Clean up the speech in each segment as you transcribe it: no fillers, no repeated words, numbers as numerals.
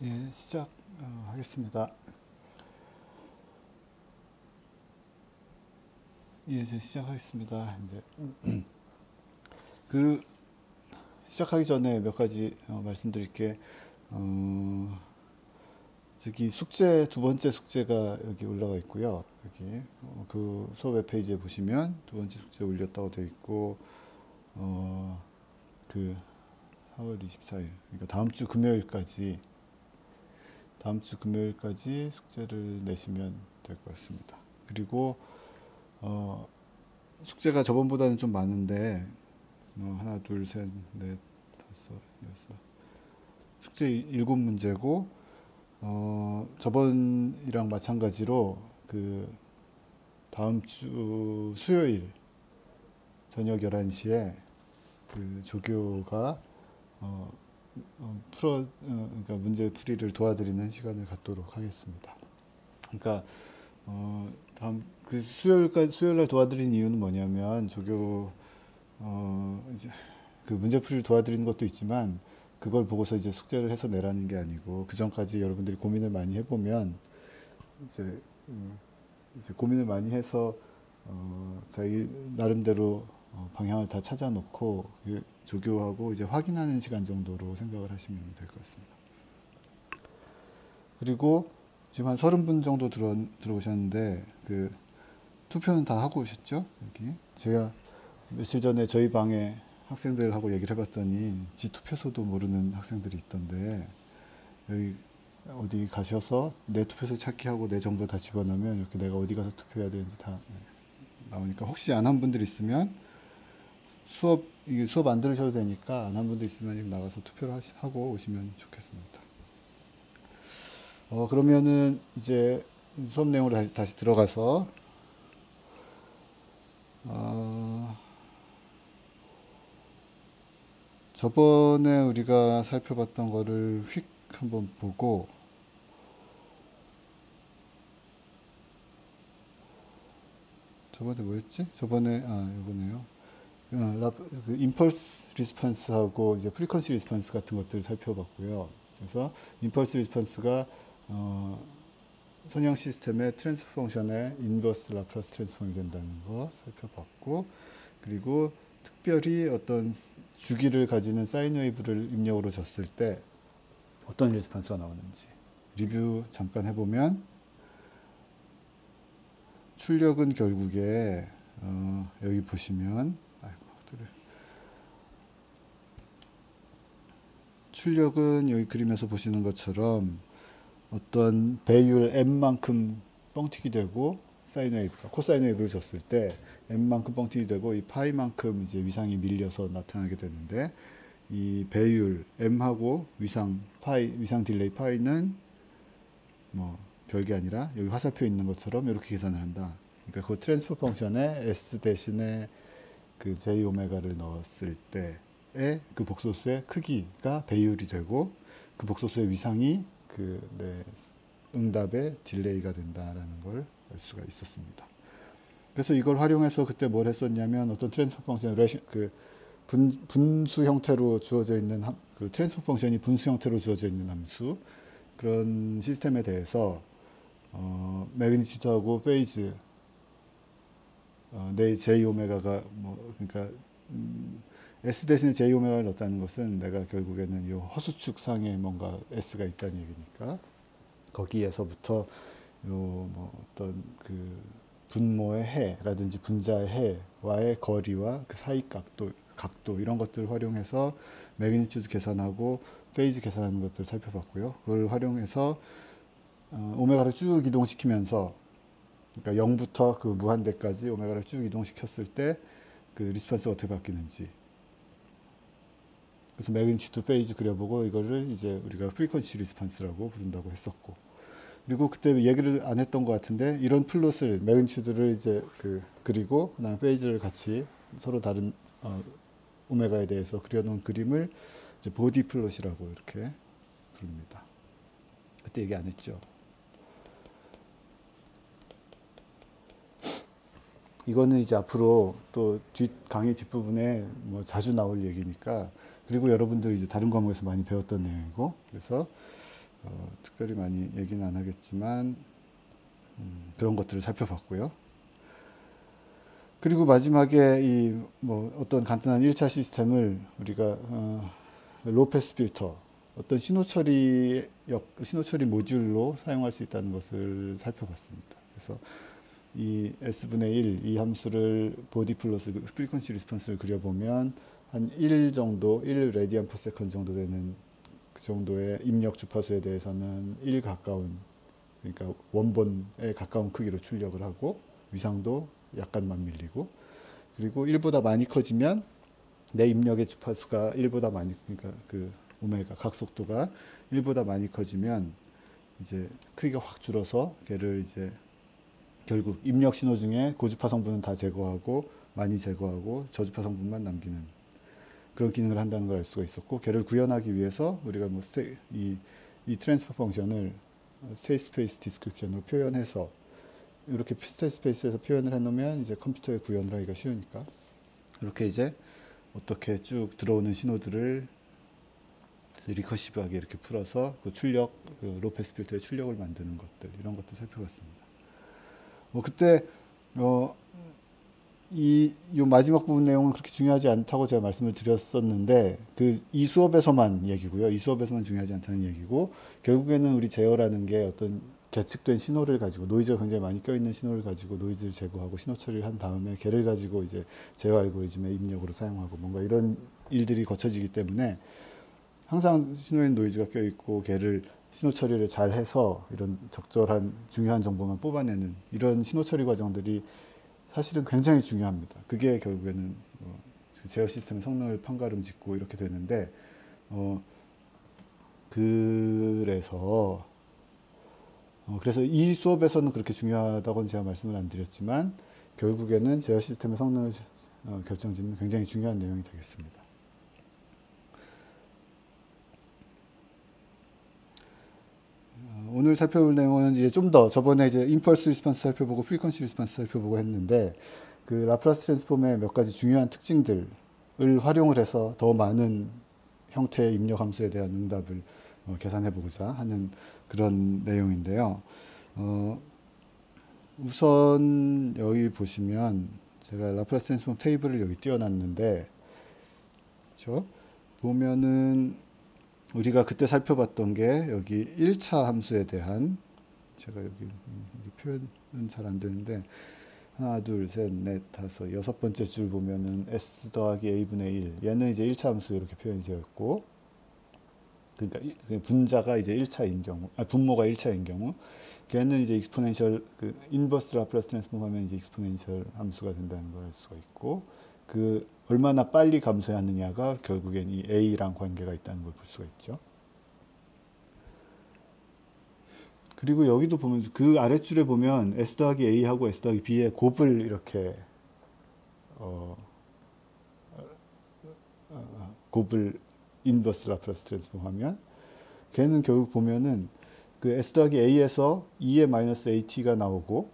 예, 시작하겠습니다. 예, 이제 시작하겠습니다. 이제 그 시작하기 전에 몇 가지 말씀드릴 게 저기 숙제 두 번째 숙제가 여기 올라가 있고요. 여기 그 수업 웹페이지에 보시면 두 번째 숙제 올렸다고 되어 있고 그 4월 24일 그러니까 다음 주 금요일까지 숙제를 내시면 될 것 같습니다. 그리고 숙제가 저번보다는 좀 많은데 하나, 둘, 셋, 넷, 다섯, 여섯 숙제 7문제고 저번이랑 마찬가지로 그 다음 주 수요일 저녁 11시에 그 조교가 그러니까 문제 풀이를 도와드리는 시간을 갖도록 하겠습니다. 그러니까 다음 그 수요일날 도와드리는 이유는 뭐냐면 조교 이제 그 문제 풀이를 도와드리는 것도 있지만 그걸 보고서 이제 숙제를 해서 내라는 게 아니고 그 전까지 여러분들이 고민을 많이 해보면 이제 고민을 많이 해서 자기 나름대로 방향을 다 찾아놓고 조교하고 이제 확인하는 시간 정도로 생각을 하시면 될 것 같습니다. 그리고 지금 한 30분 정도 들어오셨는데 그 투표는 다 하고 오셨죠? 여기 제가 며칠 전에 저희 방에 학생들하고 얘기를 해봤더니 지 투표소도 모르는 학생들이 있던데 여기 어디 가셔서 내 투표소 찾기 하고 내 정보 다 집어넣으면 이렇게 내가 어디 가서 투표해야 되는지 다 나오니까 혹시 안 한 분들 있으면 수업 안 들으셔도 되니까 안 한 분들 있으면 지금 나가서 투표를 하고 오시면 좋겠습니다. 그러면은 이제 수업 내용으로 다시 들어가서 저번에 우리가 살펴봤던 거를 휙 한번 보고 저번에 뭐였지? 이거네요. 그 임펄스 리스폰스하고 이제 프리퀀시 리스폰스 같은 것들을 살펴봤고요. 그래서 임펄스 리스폰스가 선형 시스템의 트랜스포 펑션의 인버스 라플라스 트랜스폼이 된다는 거 살펴봤고, 그리고 특별히 어떤 주기를 가지는 사인 웨이브를 입력으로 줬을 때 어떤 리스폰스가 나오는지 리뷰 잠깐 해보면, 출력은 결국에 여기 보시면 출력은 여기 그림에서 보시는 것처럼 어떤 배율 m만큼 뻥튀기 되고 사인 웨이브가 코사인 웨이브를 줬을 때 m만큼 뻥튀기 되고 이 파이만큼 이제 위상이 밀려서 나타나게 되는데, 이 배율 m하고 위상 딜레이 파이는 뭐 별게 아니라 여기 화살표 있는 것처럼 이렇게 계산을 한다. 그러니까 그 트랜스포 펑션에 s 대신에 그 j 오메가를 넣었을 때의 그 복소수의 크기가 배율이 되고 그 복소수의 위상이 그 응답의 딜레이가 된다라는 걸 알 수가 있었습니다. 그래서 이걸 활용해서 그때 뭘 했었냐면 어떤 트랜스포 펑션 그 분수 형태로 주어져 있는 그 트랜스포 펑션이 분수 형태로 주어져 있는 함수, 그런 시스템에 대해서 매그니튜드하고 페이즈 내 j 오메가가 그러니까 s 대신에 j 오메가를 넣었다는 것은 내가 결국에는 이 허수축 상에 뭔가 s가 있다는 얘기니까 거기에서부터 어떤 그 분모의 해라든지 분자의 해와의 거리와 그 사이 각도 이런 것들을 활용해서 매그니튜드 계산하고 페이즈 계산하는 것들을 살펴봤고요. 그걸 활용해서 오메가를 쭉 이동시키면서, 그러니까 0부터 그 무한대까지 오메가를 쭉 이동시켰을 때 그 리스폰스가 어떻게 바뀌는지, 그래서 매그니튜드 페이즈 그려보고 이거를 이제 우리가 프리퀀시 리스폰스라고 부른다고 했었고, 그리고 그때 얘기를 안 했던 것 같은데 이런 플롯을 매그니튜드를 이제 그리고 그다음 페이즈를 같이 서로 다른 오메가에 대해서 그려놓은 그림을 이제 보디 플롯이라고 이렇게 부릅니다. 그때 얘기 안 했죠. 이거는 이제 앞으로 또 강의 뒷부분에 뭐 자주 나올 얘기니까, 그리고 여러분들이 이제 다른 과목에서 많이 배웠던 내용이고, 그래서 특별히 많이 얘기는 안 하겠지만 그런 것들을 살펴봤고요. 그리고 마지막에 이 뭐 어떤 간단한 1차 시스템을 우리가 로우 패스 필터, 어떤 신호 처리 모듈로 사용할 수 있다는 것을 살펴봤습니다. 그래서 이 S분의 1, 이 함수를 보디 플러스 프리퀀시 리스폰스를 그려보면 한 1 정도, 1 레디안 퍼 세컨드 정도 되는 그 정도의 입력 주파수에 대해서는 1 가까운, 그러니까 원본에 가까운 크기로 출력을 하고 위상도 약간만 밀리고, 그리고 1보다 많이 커지면 내 입력의 주파수가 1보다 많이, 그러니까 그 오메가 각속도가 1보다 많이 커지면 이제 크기가 확 줄어서 걔를 이제 결국 입력 신호 중에 고주파 성분은 다 제거하고 많이 제거하고 저주파 성분만 남기는 그런 기능을 한다는 걸 알 수가 있었고, 걔를 구현하기 위해서 우리가 뭐 이 트랜스퍼 펑션을 스테이트 스페이스 디스크립션으로 표현해서 이렇게 스테이트 스페이스에서 표현을 해놓으면 이제 컴퓨터에 구현을 하기가 쉬우니까 이렇게 이제 어떻게 쭉 들어오는 신호들을 리커시브하게 이렇게 풀어서 그 출력, 그 로우 패스 필터의 출력을 만드는 것들, 이런 것들 살펴봤습니다. 그때 요 마지막 부분 내용은 그렇게 중요하지 않다고 제가 말씀을 드렸었는데, 이 수업에서만 얘기고요. 이 수업에서만 중요하지 않다는 얘기고, 결국에는 우리 제어라는 게 어떤 계측된 신호를 가지고, 노이즈가 굉장히 많이 껴있는 신호를 가지고 노이즈를 제거하고 신호 처리를 한 다음에 걔를 가지고 이제 제어 알고리즘의 입력으로 사용하고 뭔가 이런 일들이 거쳐지기 때문에 항상 신호에는 노이즈가 껴있고 걔를 신호 처리를 잘 해서 이런 적절한 중요한 정보만 뽑아내는 이런 신호 처리 과정들이 사실은 굉장히 중요합니다. 그게 결국에는 제어 시스템의 성능을 판가름 짓고 이렇게 되는데, 그래서 이 수업에서는 그렇게 중요하다고는 제가 말씀을 안 드렸지만 결국에는 제어 시스템의 성능을 결정짓는 굉장히 중요한 내용이 되겠습니다. 오늘 살펴볼 내용은 이제 좀 더 저번에 이제 임펄스 리스폰스 살펴보고 프리퀀시 리스폰스 살펴보고 했는데, 그 라플라스 트랜스폼의 몇 가지 중요한 특징들을 활용을 해서 더 많은 형태의 입력 함수에 대한 응답을 계산해 보고자 하는 그런 내용인데요. 우선 여기 보시면 제가 라플라스 트랜스폼 테이블을 여기 띄워놨는데, 그렇죠? 보면은 우리가 그때 살펴봤던 게 여기 1차 함수에 대한, 제가 여기 표현은 잘 안 되는데, 하나, 둘, 셋, 넷, 다섯, 여섯 번째 줄 보면은 S 더하기 A분의 1. 얘는 이제 1차 함수 이렇게 표현이 되어 있고, 그러니까 분자가 이제 1차인 경우, 분모가 1차인 경우, 걔는 이제 익스포넨셜, 그 인버스 라플라스 트랜스폼 하면 이제 익스포넨셜 함수가 된다는 걸 알 수가 있고, 얼마나 빨리 감소하느냐가 결국엔 이 A랑 관계가 있다는 걸 볼 수가 있죠. 그리고 여기도 보면 그 아랫줄에 보면 S 더하기 A하고 S 더하기 B의 곱을 이렇게 곱을 인버스 라플라스 트랜스폼 하면 걔는 결국 보면은 그 S 더하기 A에서 2의 마이너스 AT가 나오고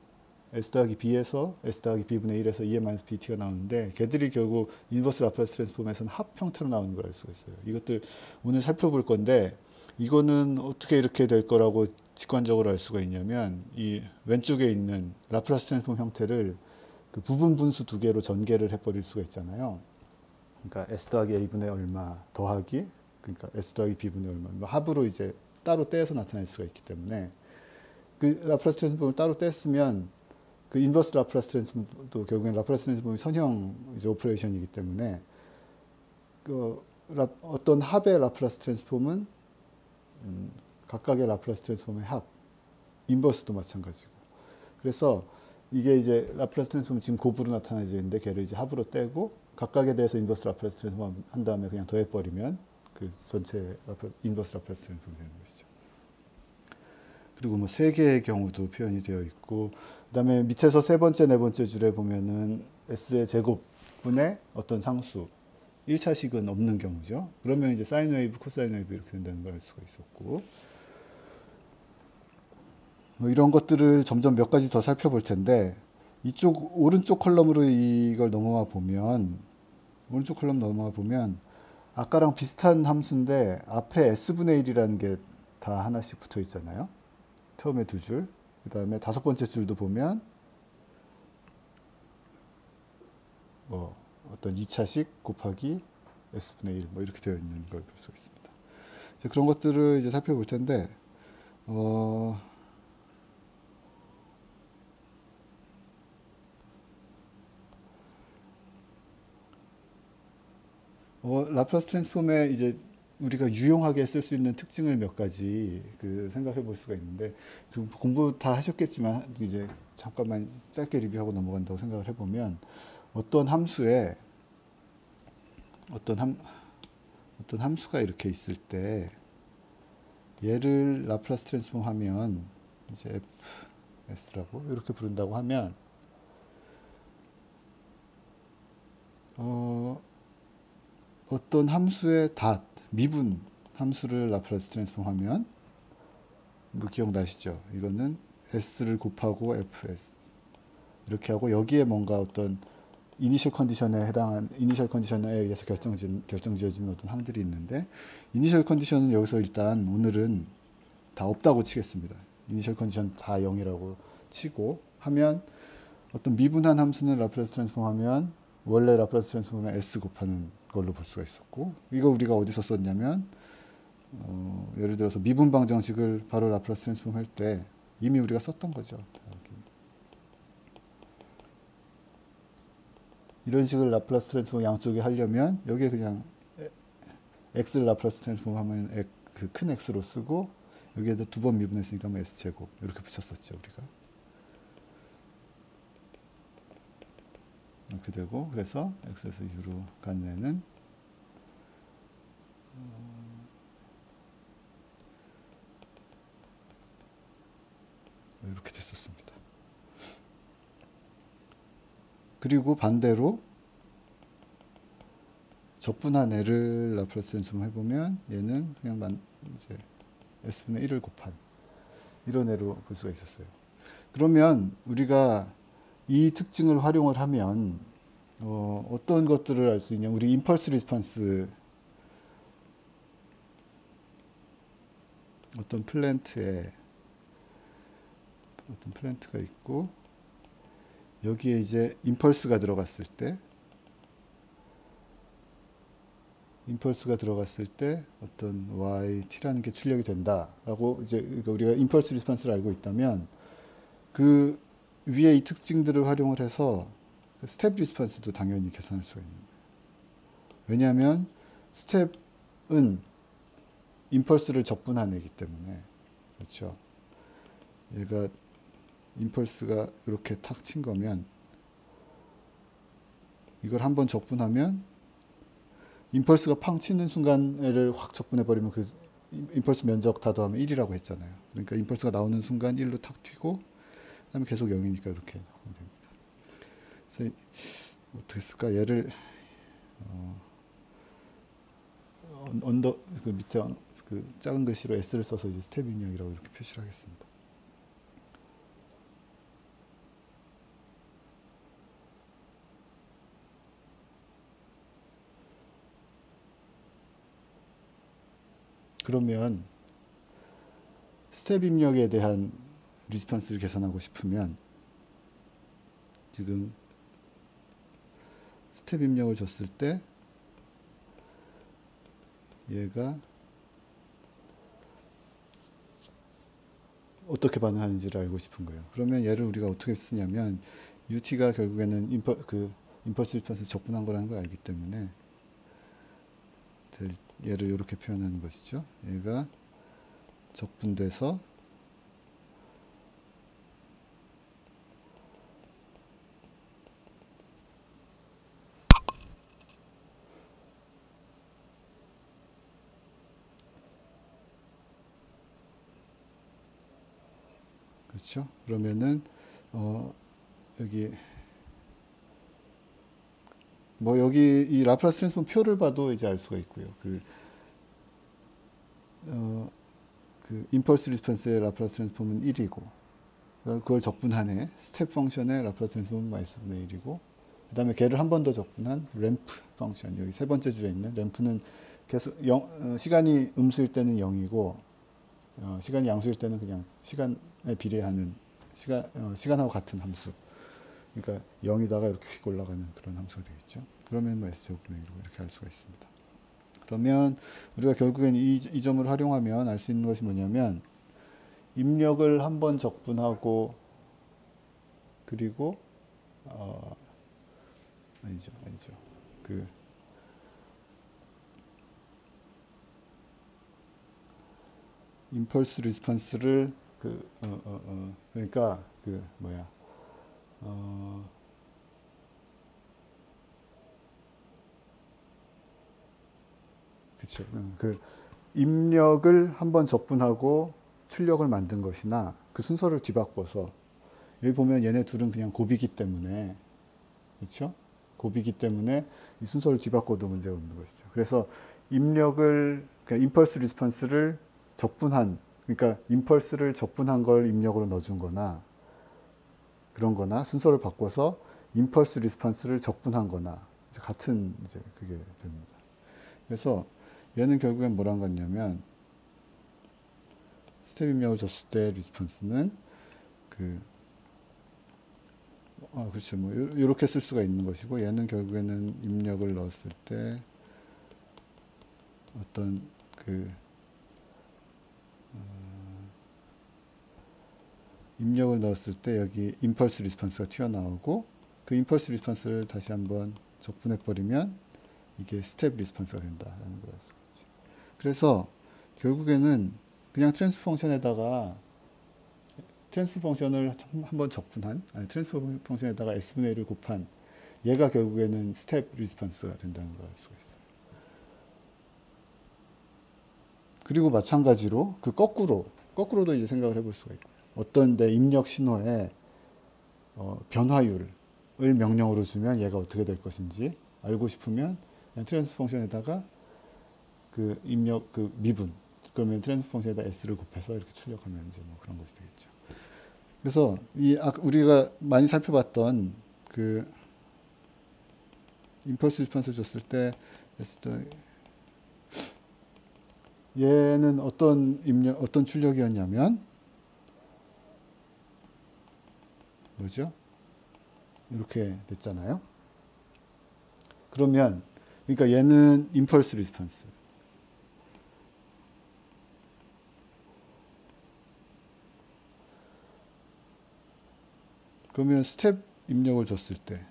S 더하기 B에서 S 더하기 B분의 1에서 2의 마이너스 BT가 나오는데, 걔들이 결국 인버스 라플라스 트랜스폼에서는 합 형태로 나오는 걸 알 수가 있어요. 이것들 오늘 살펴볼 건데, 이거는 어떻게 이렇게 될 거라고 직관적으로 알 수가 있냐면, 이 왼쪽에 있는 라플라스 트랜스폼 형태를 그 부분 분수 두 개로 전개를 해버릴 수가 있잖아요. 그러니까 S 더하기 A분의 얼마 더하기, 그러니까 S 더하기 B분의 얼마, 합으로 이제 따로 떼서 나타낼 수가 있기 때문에, 그 라플라스 트랜스폼을 따로 뗐으면 그 인버스 라플라스 트랜스폼도 결국엔 라플라스 트랜스폼이 선형 이제 오퍼레이션이기 때문에 어떤 합의 라플라스 트랜스폼은 각각의 라플라스 트랜스폼의 합, 인버스도 마찬가지고. 그래서 이게 이제 라플라스 트랜스폼은 지금 곱으로 나타나져 있는데 걔를 이제 합으로 떼고 각각에 대해서 인버스 라플라스 트랜스폼 한 다음에 그냥 더해버리면 그 전체 인버스 라플라스 트랜스폼이 되는 것이죠. 그리고 뭐 세 개의 경우도 표현이 되어 있고, 그 다음에 밑에서 세 번째, 네 번째 줄에 보면은 S의 제곱분의 어떤 상수, 1차식은 없는 경우죠. 그러면 이제 사인 웨이브, 코사인 웨이브 이렇게 된다는 걸 알 수가 있었고, 뭐 이런 것들을 점점 몇 가지 더 살펴볼 텐데, 이쪽 오른쪽 컬럼으로 이걸 넘어가 보면, 아까랑 비슷한 함수인데 앞에 S분의 1이라는 게 다 하나씩 붙어 있잖아요. 처음에 두 줄, 그 다음에 다섯 번째 줄도 보면 뭐 어떤 2차식 곱하기 s분의 1 뭐 이렇게 되어 있는 걸 볼 수가 있습니다. 이제 그런 것들을 이제 살펴볼 텐데 라플라스 트랜스폼에 이제 우리가 유용하게 쓸 수 있는 특징을 몇 가지 생각해 볼 수가 있는데, 지금 공부 다 하셨겠지만 이제 잠깐만 짧게 리뷰하고 넘어간다고 생각을 해보면, 어떤 함수에 어떤 함수가 이렇게 있을 때 얘를 라플라스 트랜스폼 하면 이제 fs라고 이렇게 부른다고 하면 어떤 함수의 미분 함수를 라플라스 트랜스폼 하면 뭐 기억나시죠? 이거는 s를 곱하고 fs 이렇게 하고, 여기에 뭔가 어떤 이니셜 컨디션에 해당한 이니셜 컨디션에 의해서 결정지어지는 어떤 항들이 있는데, 이니셜 컨디션은 여기서 일단 오늘은 다 없다고 치겠습니다. 이니셜 컨디션 다 0이라고 치고 하면, 어떤 미분한 함수는 라플라스 트랜스폼 하면 원래 라플라스 트랜스폼은 s 곱하는 걸로 볼 수가 있었고, 이거 우리가 어디서 썼냐면 예를 들어서 미분 방정식을 바로 라플라스 트랜스폼 할 때 이미 우리가 썼던 거죠. 이런 식을 라플라스 트랜스폼 양쪽에 하려면 여기에 그냥 x를 라플라스 트랜스폼 하면 그 큰 x로 쓰고, 여기에다 두 번 미분했으니까 뭐 s제곱 이렇게 붙였었죠 우리가. 이렇게 되고, 그래서 x에서 u로 가는 애는 이렇게 됐었습니다. 그리고 반대로 적분한 애를 라플라스 트랜스폼 해보면 얘는 그냥 이제 s분의 1을 곱한 이런 애로 볼 수가 있었어요. 그러면 우리가 이 특징을 활용을 하면 어떤 것들을 알 수 있냐? 우리 임펄스 리스폰스, 어떤 플랜트가 있고, 여기에 이제 임펄스가 들어갔을 때 어떤 yt라는 게 출력이 된다라고, 이제 우리가 임펄스 리스폰스를 알고 있다면 그 위에 이 특징들을 활용을 해서 스텝 리스폰스도 당연히 계산할 수가 있는 거예요. 왜냐하면 스텝은 임펄스를 적분한 애기 때문에, 그렇죠. 얘가 임펄스가 이렇게 탁 친 거면 이걸 한번 적분하면 임펄스가 팡 치는 순간 애를 확 적분해 버리면 그 임펄스 면적 다 더하면 1이라고 했잖아요. 그러니까 임펄스가 나오는 순간 1로 탁 튀고, 그다음에 계속 0이니까 이렇게 됩니다. 그래서 어떻게 쓸까? 얘를 그 밑에 그 작은 글씨로 s를 써서 이제 스텝 입력이라고 이렇게 표시를 하겠습니다. 그러면 스텝 입력에 대한 리스폰스를 계산하고 싶으면, 지금 스텝 입력을 줬을 때 얘가 어떻게 반응하는지를 알고 싶은 거예요. 그러면 얘를 우리가 어떻게 쓰냐면, ut가 결국에는 임펄스 리스폰스 적분한 거라는 걸 알기 때문에 얘를 이렇게 표현하는 것이죠. 얘가 적분돼서 그렇죠. 그러면은 여기 여기 이 라플라스 트랜스폼 표를 봐도 이제 알 수가 있고요. 그 임펄스 리스폰스의 라플라스 트랜스폼은 1이고, 그걸 적분한 스텝 펑션의 라플라스 트랜스폼은 마이너스분의 1이고, 그 다음에 걔를 한 번 더 적분한 램프 펑션, 여기 세 번째 줄에 있는 램프는 계속 시간이 음수일 때는 0이고 시간이 양수일 때는 그냥 시간에 비례하는 시간하고 같은 함수. 그러니까 0이다가 이렇게 휙 올라가는 그런 함수가 되겠죠. 그러면 뭐 S제곱분의 1로 이렇게 할 수가 있습니다. 그러면 우리가 결국엔 이 점을 활용하면 알 수 있는 것이 뭐냐면 입력을 한번 적분하고 그리고 아니죠. 그 임펄스 리스폰스를 그러니까 그렇죠. 그 입력을 한번 적분하고 출력을 만든 것이나 그 순서를 뒤바꿔서 여기 보면 얘네 둘은 그냥 곱이기 때문에 그렇죠? 곱이기 때문에 이 순서를 뒤바꿔도 문제가 없는 것이죠. 그래서 입력을 그러니까 임펄스 리스폰스를 그러니까 임펄스를 적분한 걸 입력으로 넣어준 거나 그런 거나 순서를 바꿔서 임펄스 리스폰스를 적분한 거나 같은 이제 그게 됩니다. 그래서 얘는 결국엔 뭐란 같냐면 스텝 입력을 줬을 때 리스폰스는 그렇죠. 뭐 이렇게 쓸 수가 있는 것이고 얘는 결국에는 입력을 넣었을 때 어떤 입력을 넣었을 때 여기 임펄스 리스폰스가 튀어나오고 그 임펄스 리스폰스를 다시 한번 적분해 버리면 이게 스텝 리스폰스가 된다라는 걸 알 수가 있죠. 그래서 결국에는 그냥 트랜스포 펑션에다가 트랜스포 펑션을 한번 적분한 트랜스포 펑션에다가 S분의 1을 곱한 얘가 결국에는 스텝 리스폰스가 된다는 걸 알 수가 있어요. 그리고 마찬가지로 그 거꾸로도 이제 생각을 해볼 수가 있고 어떤 내 입력 신호의 변화율을 명령으로 주면 얘가 어떻게 될 것인지 알고 싶으면 그냥 트랜스포 펑션에다가 그 입력 그 미분 그러면 트랜스포 펑션에다 S를 곱해서 이렇게 출력하면 이제 뭐 그런 것이 되겠죠. 그래서 우리가 많이 살펴봤던 그 임펄스 리스폰스를 줬을 때 얘는 어떤 출력이었냐면 뭐죠? 이렇게 됐잖아요. 그러면 그러니까 얘는 임펄스 리스폰스. 그러면 스텝 입력을 줬을 때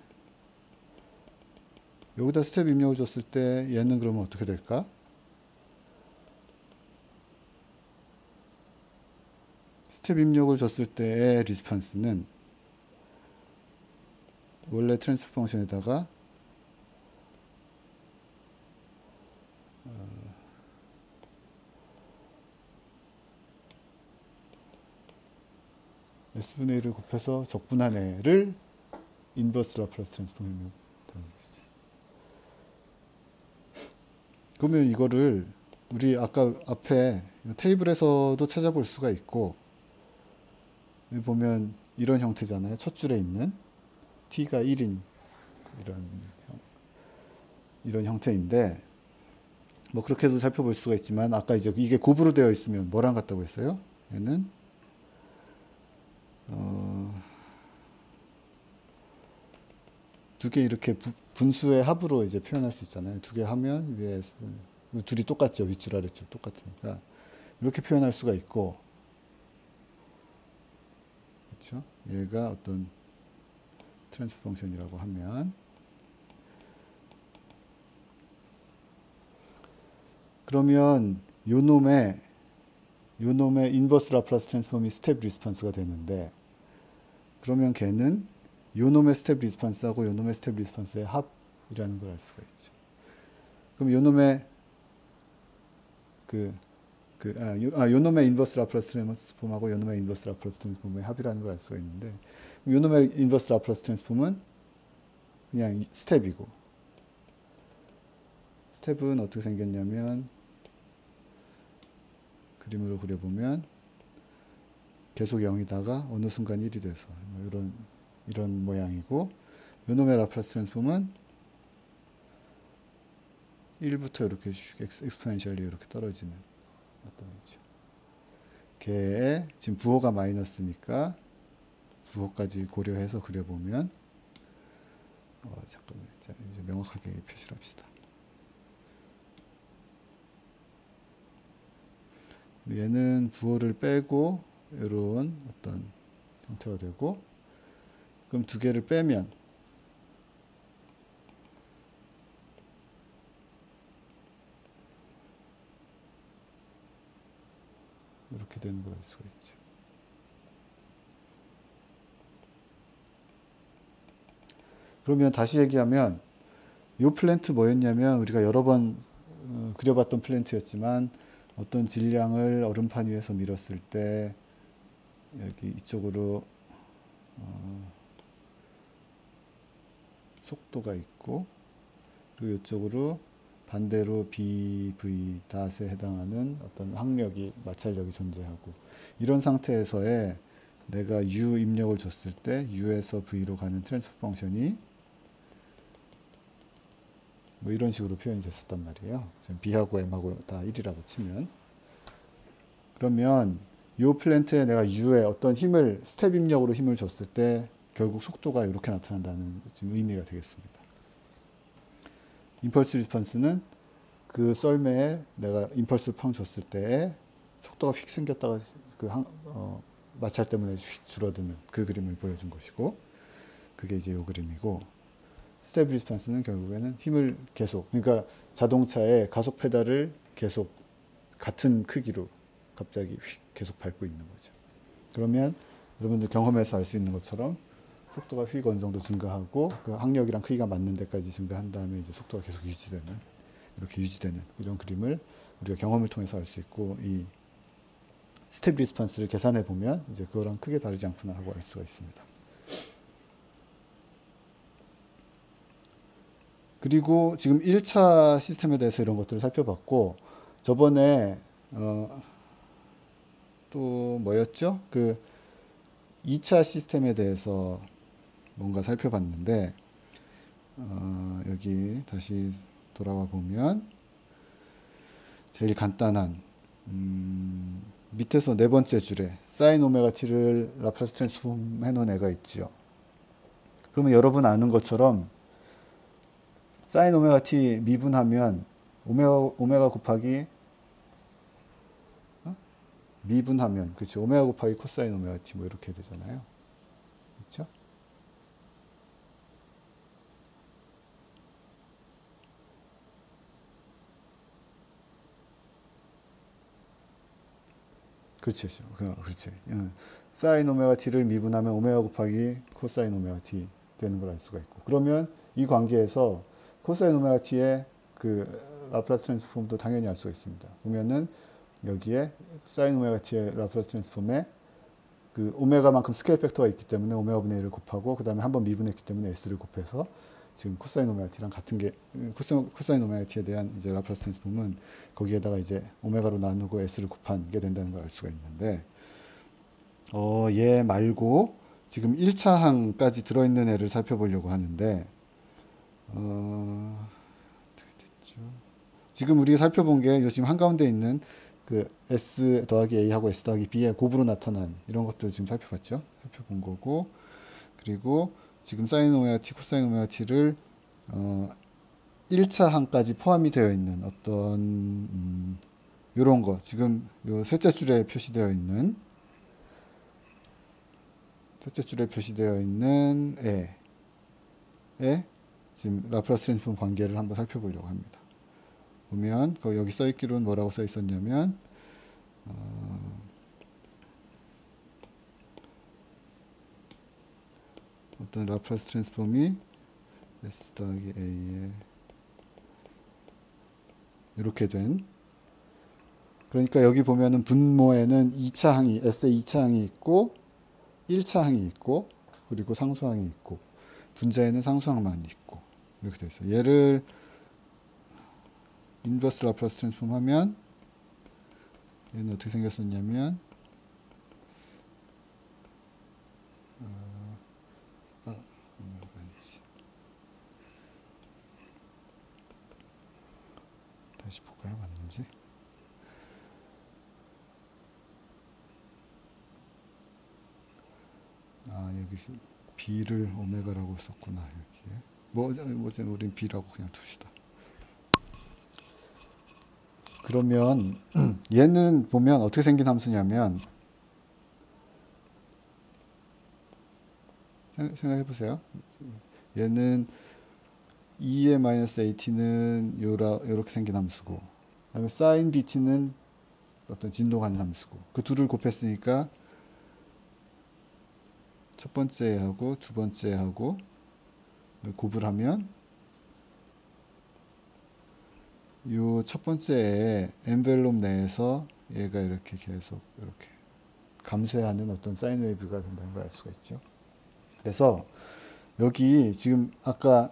여기다 스텝 입력을 줬을 때 얘는 그러면 어떻게 될까? 스텝 입력을 줬을 때의 리스폰스는 원래 트랜스포 펑션에다가 S분의 1을 곱해서 적분한 애를 인버스 라플라스 트랜스폼이면 되는 것이죠. 그러면 이거를 우리 아까 앞에 테이블에서도 찾아볼 수가 있고 여기 보면 이런 형태잖아요. 첫 줄에 있는 t가 1인 이런 형태인데 뭐 그렇게도 살펴볼 수가 있지만 아까 이제 이게 곱으로 되어 있으면 뭐랑 같다고 했어요? 얘는 두 개 이렇게 분수의 합으로 이제 표현할 수 있잖아요. 두 개 하면 위에 둘이 똑같죠. 윗줄 아랫줄 똑같으니까 이렇게 표현할 수가 있고 그렇죠? 얘가 어떤 트랜스포 펑션이라고 하면 그러면 요놈의 인버스 라플라스 트랜스폼이 스텝 리스폰스가 되는데 그러면 걔는 요놈의 스텝 리스폰스하고 요놈의 스텝 리스폰스의 합이라는 걸 알 수가 있죠. 그럼 요놈의 요놈의 인버스 라플라스 트랜스폼하고 요놈의 인버스 라플라스 트랜스폼의 합이라는 걸 알 수가 있는데 요놈의 인버스 라플라스 트랜스폼은 그냥 스텝이고 스텝은 어떻게 생겼냐면 그림으로 그려보면 계속 0이다가 어느 순간 1이 돼서 뭐 이런 모양이고 요놈의 라플라스 트랜스폼은 1부터 이렇게 엑스포넨셜리 이렇게 떨어지는 어떤 거죠. 걔의 지금 부호가 마이너스니까 부호까지 고려해서 그려보면 잠깐만, 자, 이제 명확하게 표시를 합시다. 얘는 부호를 빼고 이런 어떤 형태가 되고, 그럼 두 개를 빼면 이렇게 되는 걸 알 수가 있죠. 그러면 다시 얘기하면 이 플랜트 뭐였냐면 우리가 여러 번 그려봤던 플랜트였지만 어떤 질량을 얼음판 위에서 밀었을 때 여기 이쪽으로 속도가 있고, 그리고 이쪽으로 반대로 BV 닷에 해당하는 어떤 항력이, 마찰력이 존재하고, 이런 상태에서의 내가 U 입력을 줬을 때 U에서 V로 가는 트랜스퍼 펑션이 뭐 이런 식으로 표현이 됐었단 말이에요. 지금 B하고 M하고 다 1이라고 치면. 그러면 이 플랜트에 내가 U에 어떤 힘을, 스텝 입력으로 힘을 줬을 때 결국 속도가 이렇게 나타난다는 지금 의미가 되겠습니다. 임펄스 리스폰스는 그 썰매에 내가 임펄스를 팡 줬을 때 속도가 휙 생겼다가 그 마찰 때문에 휙 줄어드는 그 그림을 보여준 것이고, 그게 이제 이 그림이고, 스텝 리스폰스는 결국에는 힘을 계속, 그러니까 자동차의 가속 페달을 계속 같은 크기로 갑자기 휙 계속 밟고 있는 거죠. 그러면 여러분들 경험해서 알 수 있는 것처럼 속도가 휙 어느 정도 증가하고 그 항력이랑 크기가 맞는 데까지 증가한 다음에 이제 속도가 계속 유지되는, 이렇게 유지되는 이런 그림을 우리가 경험을 통해서 알 수 있고, 이 스텝 리스폰스를 계산해 보면 이제 그거랑 크게 다르지 않구나 하고 알 수가 있습니다. 그리고 지금 1차 시스템에 대해서 이런 것들을 살펴봤고, 저번에 또 뭐였죠? 그 2차 시스템에 대해서 뭔가 살펴봤는데, 여기 다시 돌아와 보면 제일 간단한 밑에서 네 번째 줄에 사인 오메가 t를 라플라스 트랜스폼 해놓은 애가 있죠. 그러면 여러분 아는 것처럼 사인 오메가 t 미분하면 오메가 곱하기 미분하면, 그렇죠, 오메가 곱하기 코사인 오메가 t 뭐 이렇게 되잖아요. 그렇죠? 그렇죠. 그렇지. 사인 오메가 t를 미분하면 오메가 곱하기 코사인 오메가 t 되는 걸 알 수가 있고, 그러면 이 관계에서 코사인 오메가 t의 그 라플라스 트랜스폼도 당연히 알 수가 있습니다. 보면은 여기에 사인 오메가 t의 라플라스 트랜스폼에 그 오메가만큼 스케일 팩터가 있기 때문에 오메가 분의 1을 곱하고, 그 다음에 한번 미분했기 때문에 s를 곱해서 지금 코사인 오메가 t랑 같은 게, 코사인 오메가 t에 대한 이제 라플라스 트랜스폼은 거기에다가 이제 오메가로 나누고 s를 곱한 게 된다는 걸 알 수가 있는데, 얘 말고 지금 1차 항까지 들어있는 애를 살펴보려고 하는데, 어떻게 됐죠? 지금 우리가 살펴본 게 지금 한가운데 있는 그 S 더하기 A하고 S 더하기 B의 곱으로 나타난 이런 것들 지금 살펴봤죠? 살펴본 거고, 그리고 지금 사인 오메가 t, 코사인 오메가 t를 1차 항까지 포함이 되어 있는 어떤 요런 거, 지금 요 셋째 줄에 표시되어 있는 애의 지금 라플라스 트랜스폼 관계를 한번 살펴보려고 합니다. 보면 여기 써있기로는 뭐라고 써있었냐면 어떤 라플라스 트랜스폼이 S 더하기 A에 이렇게 된, 그러니까 여기 보면은 분모에는 2차 항이, S의 2차 항이 있고 1차 항이 있고, 그리고 상수항이 있고, 분자에는 상수항만 있고, 이렇게 되어 있어요. 얘를 인버스 라플라스 트랜스폼 하면 얘는 어떻게 생겼었냐면 다시 볼까요? 맞는지. 여기 B를 오메가라고 썼구나. 여기에. 뭐지 우린 B라고 그냥 둡시다. 그러면 얘는 보면 어떻게 생긴 함수냐면 생각해 보세요. 얘는 2의 마이너스 AT는 요렇게 생긴 함수고, 그 다음에 sin BT는 어떤 진동하는 함수고, 그 둘을 곱했으니까 첫 번째하고 두 번째하고 곱을 하면 요 첫 번째의 엔벨롭 내에서 얘가 이렇게 계속 이렇게 감쇄하는 어떤 사인 웨이브가 된다는 걸 알 수가 있죠. 그래서 여기 지금 아까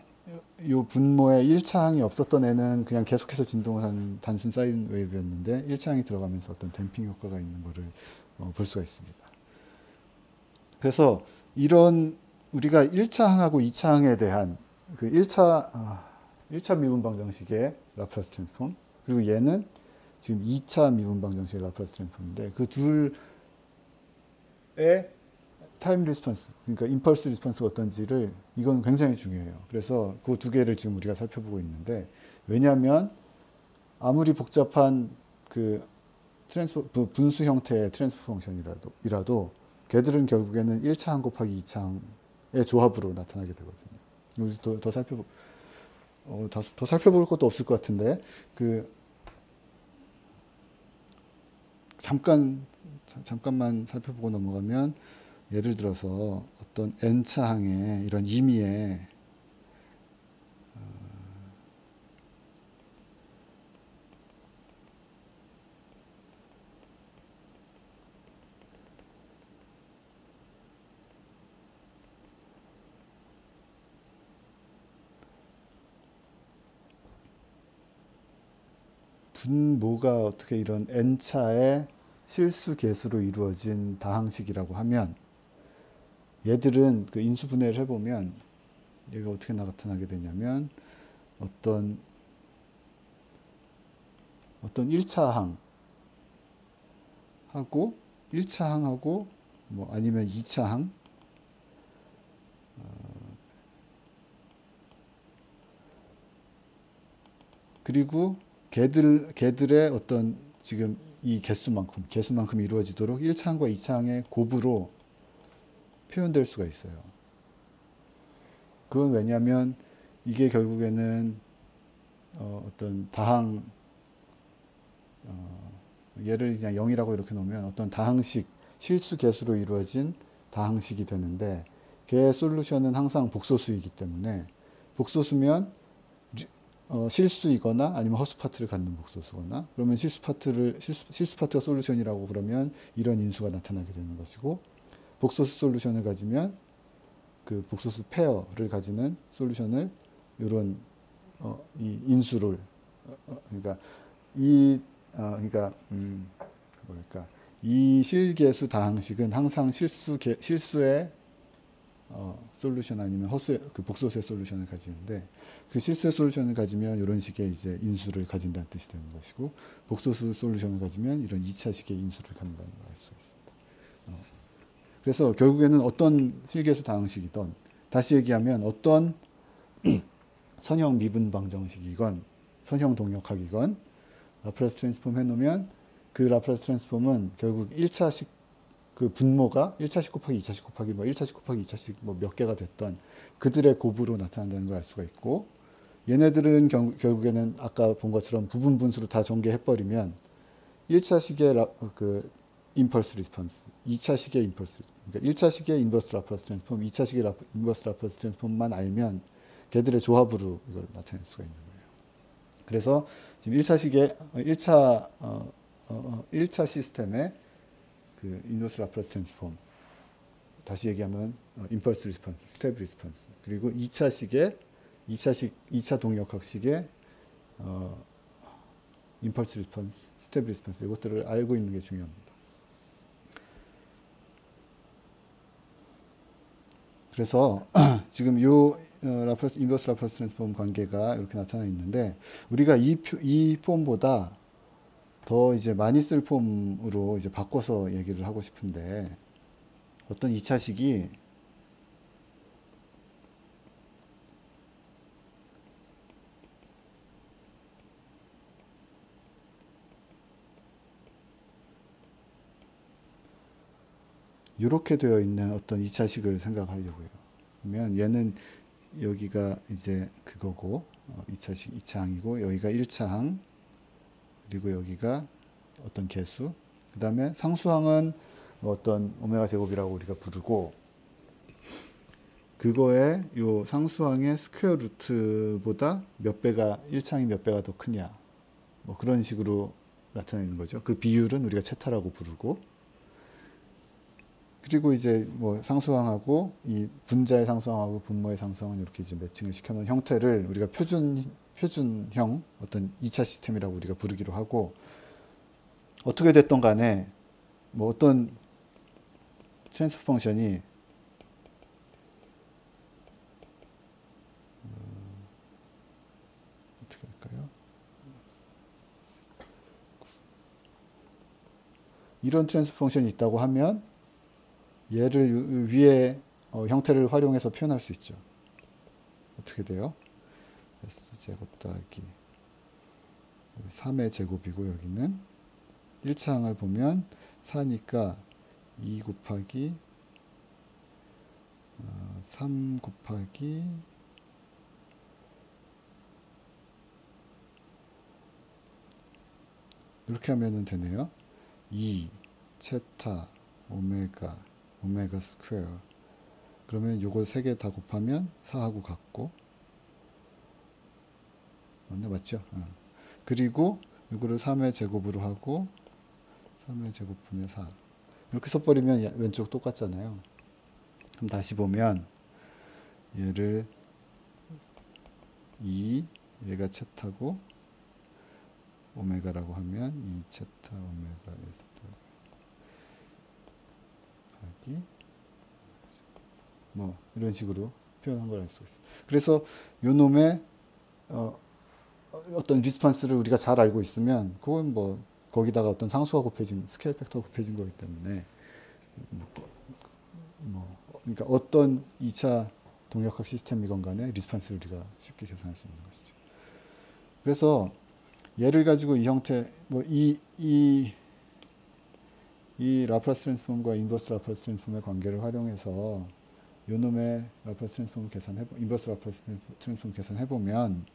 요 분모에 1차항이 없었던 애는 그냥 계속해서 진동을 하는 단순 사인 웨이브였는데 1차항이 들어가면서 어떤 댐핑 효과가 있는 거를 볼 수가 있습니다. 그래서 이런 우리가 1차항하고 2차항에 대한 그 1차 미분 방정식의 라플라스 트랜스폼, 그리고 얘는 지금 2차 미분 방정식의 라플라스 트랜스폼인데 그 둘의 타임 리스폰스, 그러니까 임펄스 리스폰스가 어떤지를 이건 굉장히 중요해요. 그래서 그 두 개를 지금 우리가 살펴보고 있는데, 왜냐하면 아무리 복잡한 그 분수 형태의 트랜스포 펑션이라도 걔들은 결국에는 1차항 곱하기 2차항의 조합으로 나타나게 되거든요. 우리 더 살펴볼 것도 없을 것 같은데 잠깐만 살펴보고 넘어가면, 예를 들어서 어떤 n차항의 이런 임의의 분모가 어떻게 이런 n차의 실수 계수로 이루어진 다항식이라고 하면, 얘들은 그 인수분해를 해보면 얘가 어떻게 나타나게 되냐면 어떤 1차항하고 뭐 아니면 2차항, 그리고 걔들의 어떤 지금 이 개수만큼 이루어지도록 1차항과 2차항의 곱으로 표현될 수가 있어요. 그건 왜냐하면 이게 결국에는 어떤 다항, 얘를 그냥 0이라고 이렇게 놓으면 어떤 다항식, 실수 개수로 이루어진 다항식이 되는데, 걔의 솔루션은 항상 복소수이기 때문에, 복소수면 실수이거나 아니면 허수 파트를 갖는 복소수거나, 그러면 실수 파트가 솔루션이라고 그러면 이런 인수가 나타나게 되는 것이고, 복소수 솔루션을 가지면 그 복소수 페어를 가지는 솔루션을 이런 이 인수를 이 실계수 다항식은 항상 실수의 솔루션 아니면 허수의 그 복소수의 솔루션을 가지는데, 그 실수의 솔루션을 가지면 이런 식의 이제 인수를 가진다는 뜻이 되는 것이고, 복소수 솔루션을 가지면 이런 2차식의 인수를 갖는다는 걸 알 수 있습니다. 그래서 결국에는 어떤 실계수 다항식이든, 다시 얘기하면 어떤 선형 미분 방정식이건 선형 동력학이건 라플라스 트랜스폼 해놓으면 그 라플라스 트랜스폼은 결국 1차식 그 분모가 1차식 곱하기 2차식 곱하기 1차식 곱하기 2차식 몇 개가 됐던 그들의 곱으로 나타난다는 걸 알 수가 있고, 얘네들은 결국에는 아까 본 것처럼 부분 분수로 다 전개해버리면 1차식의 그 임펄스 리스폰스, 2차식의 임펄스 리스폰스, 그러니까 1차식의 인버스 라플라스 트랜스폼, 2차식의 인버스 라플라스 트랜스폼만 알면 걔들의 조합으로 이걸 나타낼 수가 있는 거예요. 그래서 지금 1차 시스템의 그 인버스 라플라스 트랜스폼, 다시 얘기하면 임펄스 리스폰스, 스텝 리스폰스, 그리고 2차 동력학식의 임펄스 리스폰스, 스텝 리스폰스, 이것들을 알고 있는 게 중요합니다. 그래서 지금 요 인버스 라플라스 트랜스폼 관계가 이렇게 나타나 있는데, 우리가 이 폼보다 더 이제 많이 쓸 폼으로 이제 바꿔서 얘기를 하고 싶은데, 어떤 2차식이 이렇게 되어 있는 어떤 2차식을 생각하려고요. 그러면 얘는 여기가 이제 그거고 2차식 2차항이고 여기가 1차항 그리고 여기가 어떤 개수 그 다음에 상수항은 어떤 오메가 제곱이라고 우리가 부르고 그거에 요 상수항의 스퀘어 루트보다 몇 배가 1차항이 몇 배가 더 크냐 뭐 그런 식으로 나타내는 거죠. 그 비율은 우리가 체타라고 부르고 그리고 이제 뭐 상수항하고 이 분자의 상수항하고 분모의 상수항은 이렇게 이제 매칭을 시켜놓은 형태를 우리가 표준형 어떤 2차 시스템이라고 우리가 부르기로 하고 어떻게 됐던 간에 뭐 어떤 트랜스퍼 펑션이 어떻게 할까요? 이런 트랜스퍼 펑션이 있다고 하면 얘를 위에 형태를 활용해서 표현할 수 있죠. 어떻게 돼요? S제곱 더하기 3의 제곱이고 여기는 1차항을 보면 4니까 2 곱하기 3 곱하기 이렇게 하면 되네요. 2 체타 오메가 오메가 스퀘어 그러면 요거 3개 다 곱하면 4하고 같고 맞죠? 그리고 요거를 3의 제곱으로 하고 3의 제곱분의 4 이렇게 써버리면 왼쪽 똑같잖아요. 그럼 다시 보면 얘를 2 얘가 체타고 오메가라고 하면 2 체타 오메가 S 더하기 뭐 이런 식으로 표현한 걸 알 수가 있어요. 그래서 요 놈의 어떤 리스폰스를 우리가 잘 알고 있으면 그건 뭐 거기다가 어떤 상수가 곱해진 스케일 팩터 곱해진 거기 때문에 그러니까 어떤 2차 동력학 시스템이건 간에 리스폰스를 우리가 쉽게 계산할 수 있는 것이죠. 그래서 얘를 가지고 이 형태 이 라플라스 트랜스폼과 인버스 라플라스 트랜스폼의 관계를 활용해서 요 놈의 라플라스 트랜스폼 인버스 라플라스 트랜스폼 계산해보면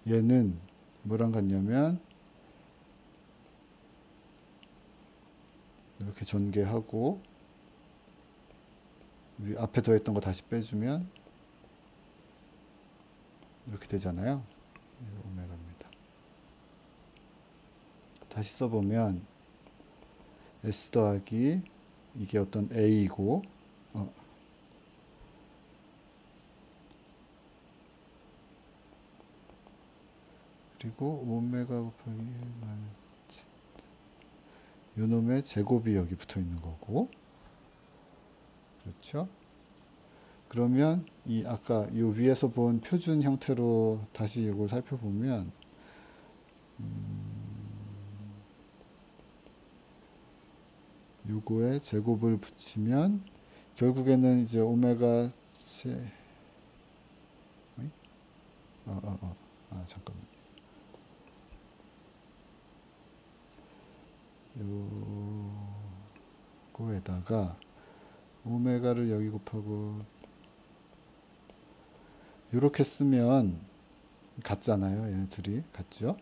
얘는 뭐랑 같냐면 이렇게 전개하고 앞에 더했던 거 다시 빼주면 이렇게 되잖아요. 오메가입니다. 다시 써보면 S 더하기 이게 어떤 A이고 그리고 오메가 곱하기 1 마이너스 요 놈의 제곱이 여기 붙어 있는 거고 그렇죠? 그러면 이 아까 요 위에서 본 표준 형태로 다시 이걸 살펴보면 요거에 제곱을 붙이면 결국에는 이제 오메가 잠깐만 요거에다가 오메가를 여기 곱하고 이렇게 쓰면 같잖아요. 얘네 둘이 같죠?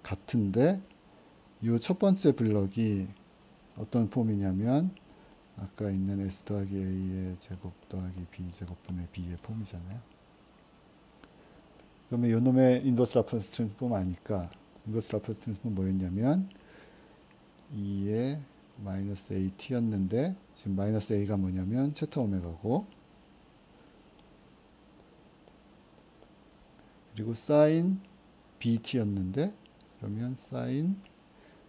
같은데 이 첫 번째 블럭이 어떤 폼이냐면 아까 있는 S 더하기 A의 제곱 더하기 B 제곱분의 B의 폼이잖아요. 그러면 요 놈의 인버스 라플라스 트랜스폼 아니까 인버스 라플라스 트랜스폼 뭐였냐면 2의 마이너스 AT였는데 지금 마이너스 A가 뭐냐면 체타 오메가고 그리고 사인 BT였는데 그러면 사인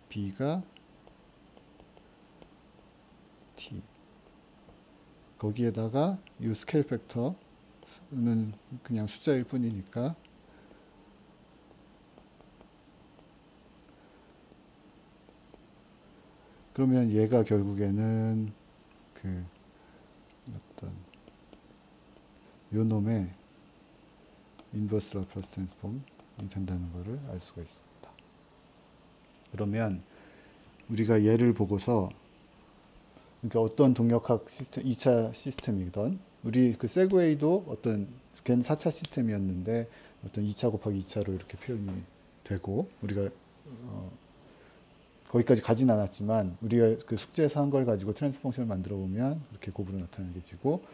B가 T 거기에다가 이 스케일 팩터는 그냥 숫자일 뿐이니까 그러면 얘가 결국에는 그 어떤 요 놈의 인버스 라플라스 트랜스폼이 된다는 것을 알 수가 있습니다. 그러면 우리가 얘를 보고서 그러니까 어떤 동력학 시스템, 2차 시스템이든 우리 그 세그웨이도 어떤 걔는 4차 시스템이었는데 어떤 2차 곱하기 2차로 이렇게 표현이 되고 우리가 거기까지 가진 않았지만 우리가 그 숙제에서 한 걸 가지고 트랜스포 펑션을 만들어 보면 이렇게 곱으로 나타나게 되고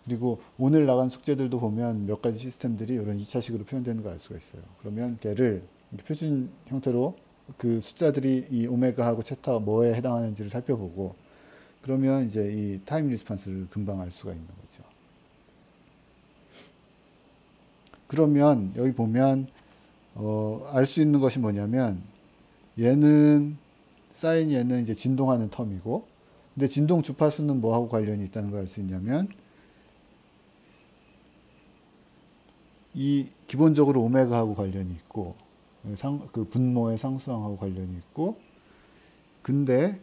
그리고 오늘 나간 숙제들도 보면 몇 가지 시스템들이 이런 2차식으로 표현되는 걸 알 수가 있어요. 그러면 걔를 표준 형태로 그 숫자들이 이 오메가하고 제타가 뭐에 해당하는지를 살펴보고 그러면 이제 이 타임 리스폰스를 금방 알 수가 있는 거죠. 그러면 여기 보면 알 수 있는 것이 뭐냐면 얘는 사인 얘는 이제 진동하는 텀이고 근데 진동 주파수는 뭐하고 관련이 있다는 걸 알 수 있냐면 이 기본적으로 오메가하고 관련이 있고 그 분모의 상수항하고 관련이 있고 근데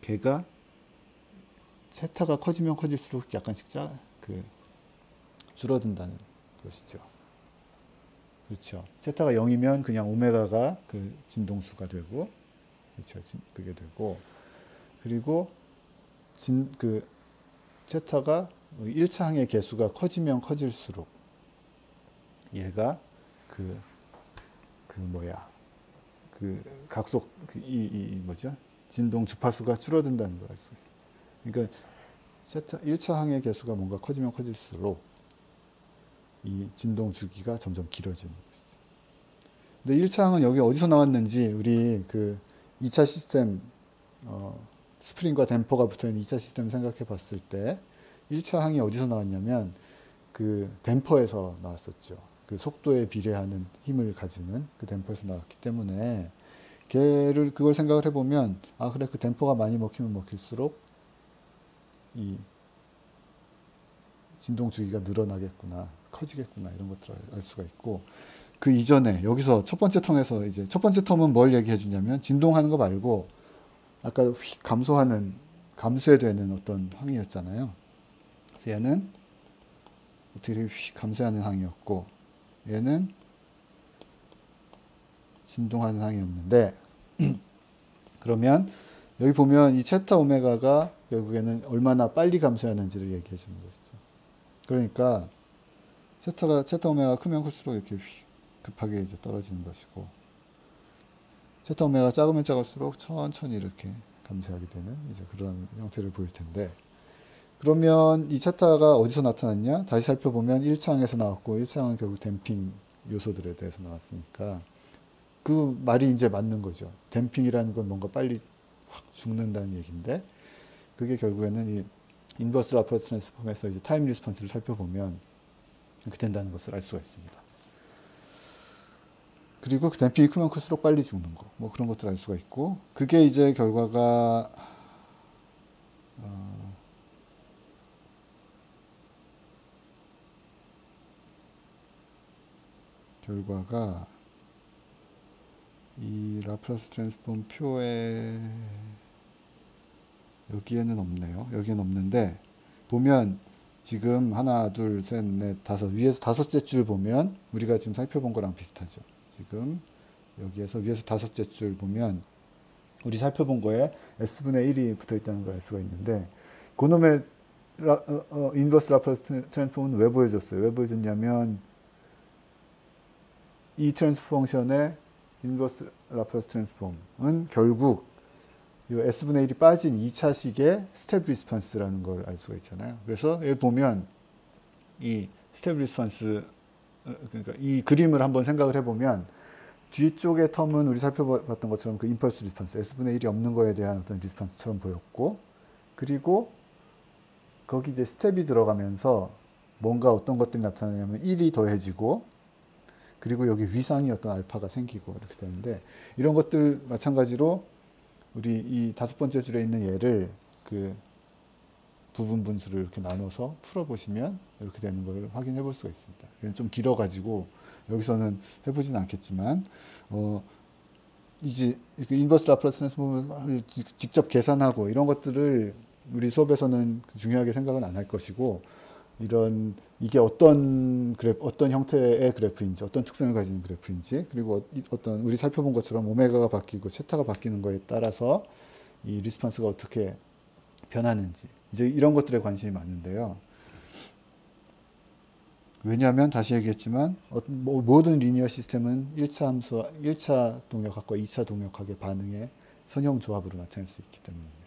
걔가 세타가 커지면 커질수록 약간씩 줄어든다는 것이죠. 그렇죠. 세타가 0이면 그냥 오메가가 그 진동수가 되고 그렇죠. 그게 되고 그리고 세타가 1차 항의 개수가 커지면 커질수록 얘가 각속 뭐죠? 진동 주파수가 줄어든다는 걸 알 수 있어요. 그러니까 1차 항의 개수가 뭔가 커지면 커질수록 이 진동 주기가 점점 길어지는 것이죠. 근데 1차 항은 여기 어디서 나왔는지 우리 그 2차 시스템 스프링과 댐퍼가 붙어있는 2차 시스템을 생각해 봤을 때 1차 항이 어디서 나왔냐면 그 댐퍼에서 나왔었죠. 그 속도에 비례하는 힘을 가지는 그 댐퍼에서 나왔기 때문에 그걸 생각을 해보면 아 그래 그 댐퍼가 많이 먹히면 먹힐수록 이 진동 주기가 늘어나겠구나 커지겠구나 이런 것들을 알 수가 있고 그 이전에 여기서 첫 번째 텀에서 이제 첫 번째 텀은 뭘 얘기해 주냐면 진동하는 거 말고 아까 휙 감소되는 어떤 항이었잖아요. 그래서 얘는 어떻게 휙 감소하는 항이었고 얘는 진동하는 항이었는데 그러면 여기 보면 이 제타 오메가가 결국에는 얼마나 빨리 감소하는지를 얘기해 주는 것이죠. 그러니까 제타 오메가가 크면 클수록 이렇게 급하게 이제 떨어지는 것이고 제타 오메가가 작으면 작을수록 천천히 이렇게 감소하게 되는 이제 그런 형태를 보일 텐데 그러면 이 제타가 어디서 나타났냐? 다시 살펴보면 1차항에서 나왔고 1차항은 결국 댐핑 요소들에 대해서 나왔으니까 그 말이 이제 맞는 거죠. 댐핑이라는 건 뭔가 빨리 확 죽는다는 얘기인데 그게 결국에는 이 인버스 라플라스 트랜스폼에서 이제 타임 리스폰스를 살펴보면 이렇게 된다는 것을 알 수가 있습니다. 그리고 그 댐핑이 크면 클수록 빨리 죽는 거, 뭐 그런 것들을 알 수가 있고 그게 이제 결과가 이 라플라스 트랜스폼 표에 여기에는 없네요. 여기에는 없는데 보면 지금 하나, 둘, 셋, 넷, 다섯 위에서 다섯째 줄 보면 우리가 지금 살펴본 거랑 비슷하죠. 지금 여기에서 위에서 다섯째 줄 보면 우리 살펴본 거에 S분의 1이 붙어 있다는 걸 알 수가 있는데 그놈의 인버스 라플라스 트랜스폼은 왜 보여줬어요? 왜 보여줬냐면 이 트랜스포 펑션의 인버스 라플라스 트랜스폼은 결국 이 S분의 1이 빠진 2차식의 스텝 리스폰스라는 걸 알 수가 있잖아요. 그래서 여기 보면 이 스텝 리스폰스 그러니까 이 그림을 한번 생각을 해보면 뒤쪽의 텀은 우리 살펴봤던 것처럼 그 임펄스 리스폰스 S분의 1이 없는 거에 대한 어떤 리스폰스처럼 보였고 그리고 거기 이제 스텝이 들어가면서 뭔가 어떤 것들이 나타나냐면 1이 더해지고 그리고 여기 위상이 어떤 알파가 생기고 이렇게 되는데 이런 것들 마찬가지로 우리 이 다섯 번째 줄에 있는 얘를 그 부분 분수를 이렇게 나눠서 풀어보시면 이렇게 되는 걸 확인해 볼 수가 있습니다. 좀 길어가지고 여기서는 해보진 않겠지만 이제 인버스 라플라스 트랜스폼을 직접 계산하고 이런 것들을 우리 수업에서는 중요하게 생각은 안 할 것이고, 이런 이게 어떤 형태의 그래프인지, 어떤 특성을 가진 그래프인지, 그리고 어떤 우리 살펴본 것처럼 오메가가 바뀌고 세타가 바뀌는 거에 따라서 이 리스폰스가 어떻게 변하는지, 이제 이런 것들에 관심이 많은데요. 왜냐하면 다시 얘기했지만 모든 리니어 시스템은 1차 함수, 1차 동력학과 2차 동력학의 반응의 선형 조합으로 나타낼 수 있기 때문입니다.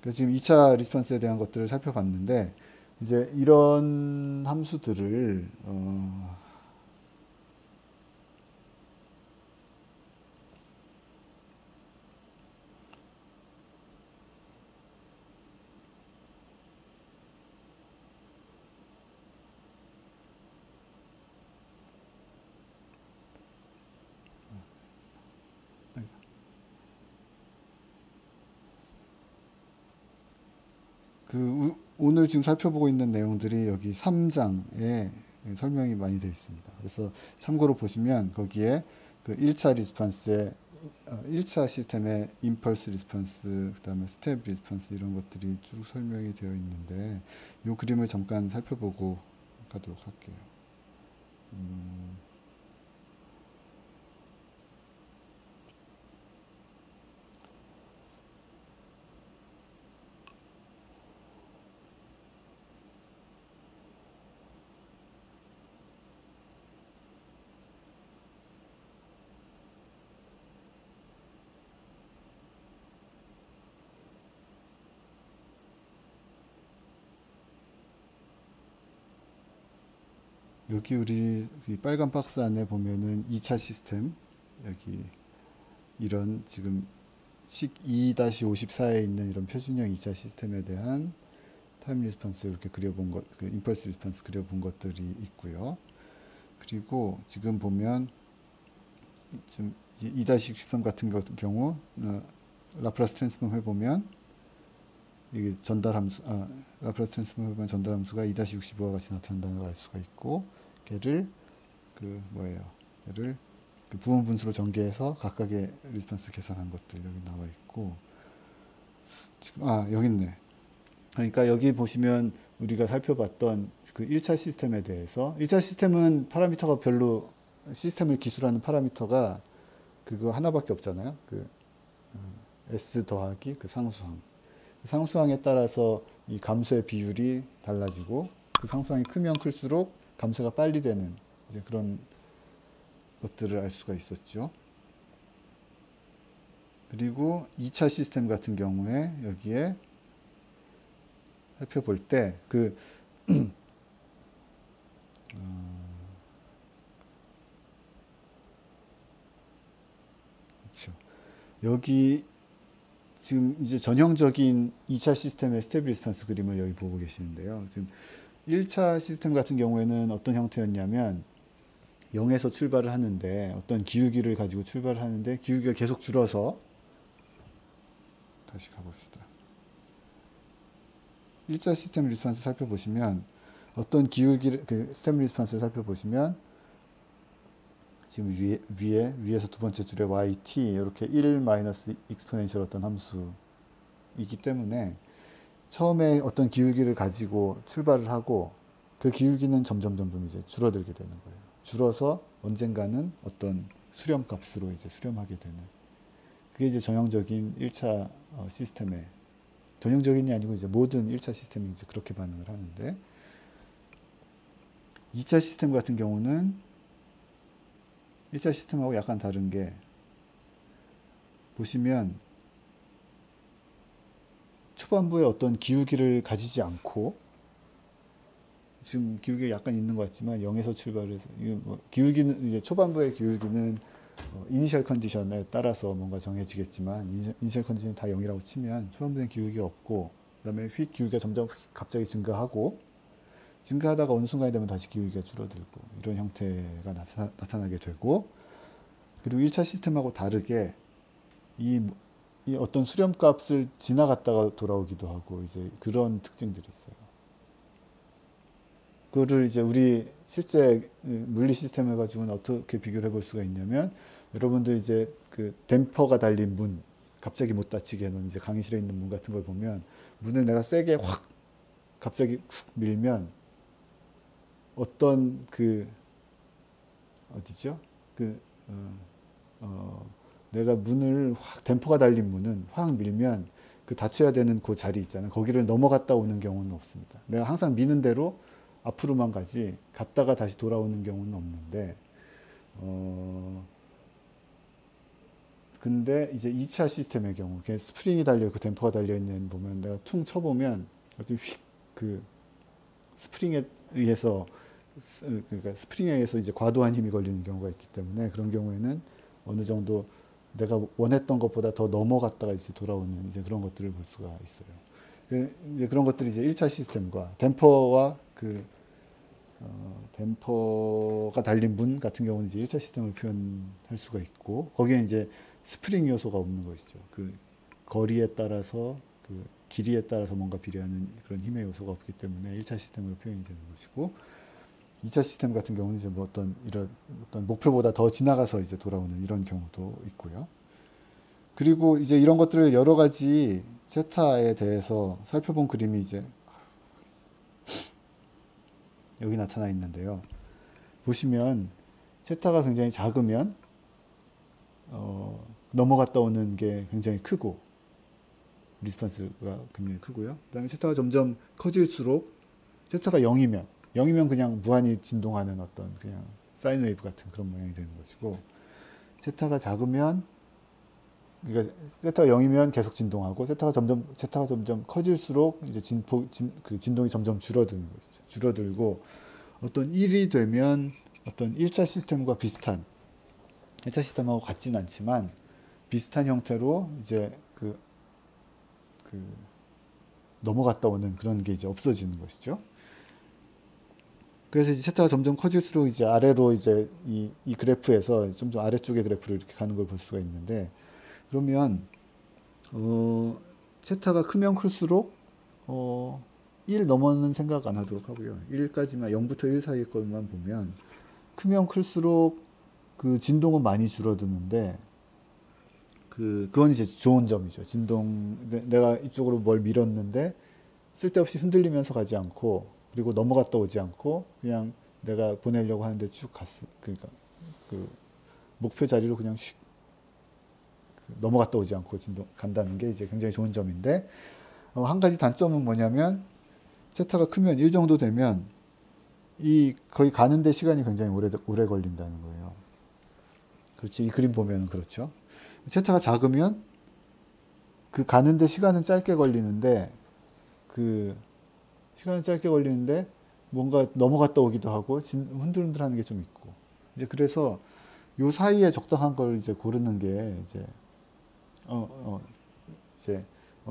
그래서 지금 2차 리스폰스에 대한 것들을 살펴봤는데, 이제 이런 함수들을 오늘 지금 살펴보고 있는 내용들이 여기 3장에 설명이 많이 되어 있습니다. 그래서 참고로 보시면 거기에 그 1차 리스폰스의 1차 시스템의 임펄스 리스폰스, 그 다음에 스텝 리스폰스 이런 것들이 쭉 설명이 되어 있는데, 이 그림을 잠깐 살펴보고 가도록 할게요. 여기 우리 이 빨간 박스 안에 보면은 2차 시스템, 여기 이런 지금 식 2-54에 있는 이런 표준형 2차 시스템에 대한 타임 리스폰스 이렇게 그려본 것, 그 임펄스 리스폰스 그려본 것들이 있고요. 그리고 지금 보면 지금 2-63 같은 경우 라플라스 트랜스폼 해보면 이게 라플라스 트랜스폼 해보면 전달 함수가 2-65와 같이 나타난다는 걸 알 수가 있고, 걔를 얘를 그 부분 분수로 전개해서 각각의 리스폰스 계산한 것들 여기 나와 있고, 지금 여기 있네. 그러니까 여기 보시면 우리가 살펴봤던 그 1차 시스템에 대해서, 1차 시스템은 파라미터가 별로, 시스템을 기술하는 파라미터가 그거 하나밖에 없잖아요. S 더하기 그 상수항. 상수항에 따라서 이 감소의 비율이 달라지고, 그 상수항이 크면 클수록 감소가 빨리 되는 이제 그런 것들을 알 수가 있었죠. 그리고 2차 시스템 같은 경우에 여기에 살펴볼 때 그렇죠. 여기 지금 이제 전형적인 2차 시스템의 스텝 리스폰스 그림을 여기 보고 계시는데요. 지금 1차 시스템 같은 경우에는 어떤 형태였냐면 0에서 출발을 하는데, 어떤 기울기를 가지고 출발을 하는데 기울기가 계속 줄어서, 다시 가봅시다. 1차 시스템 리스폰스 살펴보시면 어떤 기울기를, 그 스텝 리스폰스를 살펴보시면 지금 위에서 두 번째 줄에 yt 이렇게 1 마이너스 익스포넨셜 어떤 함수이기 때문에 처음에 어떤 기울기를 가지고 출발을 하고, 그 기울기는 점점 이제 줄어들게 되는 거예요. 줄어서 언젠가는 어떤 수렴값으로 이제 수렴하게 되는, 그게 이제 전형적인 1차 시스템의, 전형적인이 아니고 이제 모든 1차 시스템이 이제 그렇게 반응을 하는데, 2차 시스템 같은 경우는 1차 시스템하고 약간 다른 게, 보시면 초반부에 어떤 기울기를 가지지 않고, 지금 기울기가 약간 있는 것 같지만 0에서 출발해서, 기울기는 이제 초반부의 기울기는 이니셜 컨디션에 따라서 뭔가 정해지겠지만, 이니셜 컨디션이 다 0이라고 치면 초반부에는 기울기가 없고, 그 다음에 휙 기울기가 점점 갑자기 증가하고, 증가하다가 어느 순간이 되면 다시 기울기가 줄어들고, 이런 형태가 나타나게 되고, 그리고 1차 시스템하고 다르게 이 어떤 수렴값을 지나갔다가 돌아오기도 하고, 이제 그런 특징들이 있어요. 그거를 이제 우리 실제 물리 시스템을 가지고는 어떻게 비교를 해볼 수가 있냐면, 여러분들 이제 그 댐퍼가 달린 문, 갑자기 못 닫히게 해놓은 이제 강의실에 있는 문 같은 걸 보면 문을 내가 세게 확 갑자기 훅 밀면 어떤 그 어디죠? 그 내가 문을 확 댐퍼가 달린 문은 확 밀면 그 닫혀야 되는 그 자리 있잖아요. 거기를 넘어갔다 오는 경우는 없습니다. 내가 항상 미는 대로 앞으로만 가지 갔다가 다시 돌아오는 경우는 없는데 근데 이제 2차 시스템의 경우 스프링이 달려 있고 댐퍼가 달려 있는 보면 내가 퉁 쳐보면 휙그 스프링에 의해서 그러니까 스프링에 의해서 이제 과도한 힘이 걸리는 경우가 있기 때문에 그런 경우에는 어느 정도 내가 원했던 것보다 더 넘어갔다가 이제 돌아오는 이제 그런 것들을 볼 수가 있어요. 이제 그런 것들이 이제 1차 시스템과 댐퍼와 댐퍼가 달린 문 같은 경우는 이제 1차 시스템을 표현할 수가 있고 거기에 이제 스프링 요소가 없는 것이죠. 그 거리에 따라서 그 길이에 따라서 뭔가 비례하는 그런 힘의 요소가 없기 때문에 1차 시스템으로 표현이 되는 것이고 2차 시스템 같은 경우는 이제 뭐 어떤 이런 어떤 목표보다 더 지나가서 이제 돌아오는 이런 경우도 있고요. 그리고 이제 이런 것들을 여러 가지 세타에 대해서 살펴본 그림이 이제 여기 나타나 있는데요. 보시면 세타가 굉장히 작으면 넘어갔다 오는 게 굉장히 크고 리스폰스가 굉장히 크고요. 그 다음에 세타가 점점 커질수록 세타가 0이면 그냥 무한히 진동하는 어떤 그냥 사인 웨이브 같은 그런 모양이 되는 것이고 세타가 작으면 그러니까 세타가 0이면 계속 진동하고 세타가 점점 커질수록 이제 그 진동이 점점 줄어드는 것이죠. 줄어들고 어떤 1이 되면 어떤 1차 시스템과 비슷한 1차 시스템하고 같지는 않지만 비슷한 형태로 이제 그 넘어갔다 오는 그런 게 이제 없어지는 것이죠. 그래서 이제 세타가 점점 커질수록 이제 아래로 이제 이 그래프에서 좀 아래쪽의 그래프로 이렇게 가는 걸 볼 수가 있는데 그러면 세타가 크면 클수록 1 넘어는 생각 안 하도록 하고요. 1까지만 0부터 1 사이의 것만 보면 크면 클수록 그 진동은 많이 줄어드는데 그건 이제 좋은 점이죠. 진동 내가 이쪽으로 뭘 밀었는데 쓸데없이 흔들리면서 가지 않고 그리고 넘어갔다 오지 않고 그냥 내가 보내려고 하는데 쭉 그러니까 그 목표 자리로 그냥 넘어갔다 오지 않고 간다는 게 이제 굉장히 좋은 점인데 한 가지 단점은 뭐냐면 세타가 크면 1 정도 되면 거의 가는데 시간이 굉장히 오래 걸린다는 거예요. 그렇지. 이 그림 보면 그렇죠. 세타가 작으면 그 가는데 시간은 짧게 걸리는데 뭔가 넘어갔다 오기도 하고 흔들흔들하는 게 좀 있고 이제 그래서 요 사이에 적당한 걸 이제 고르는 게 이제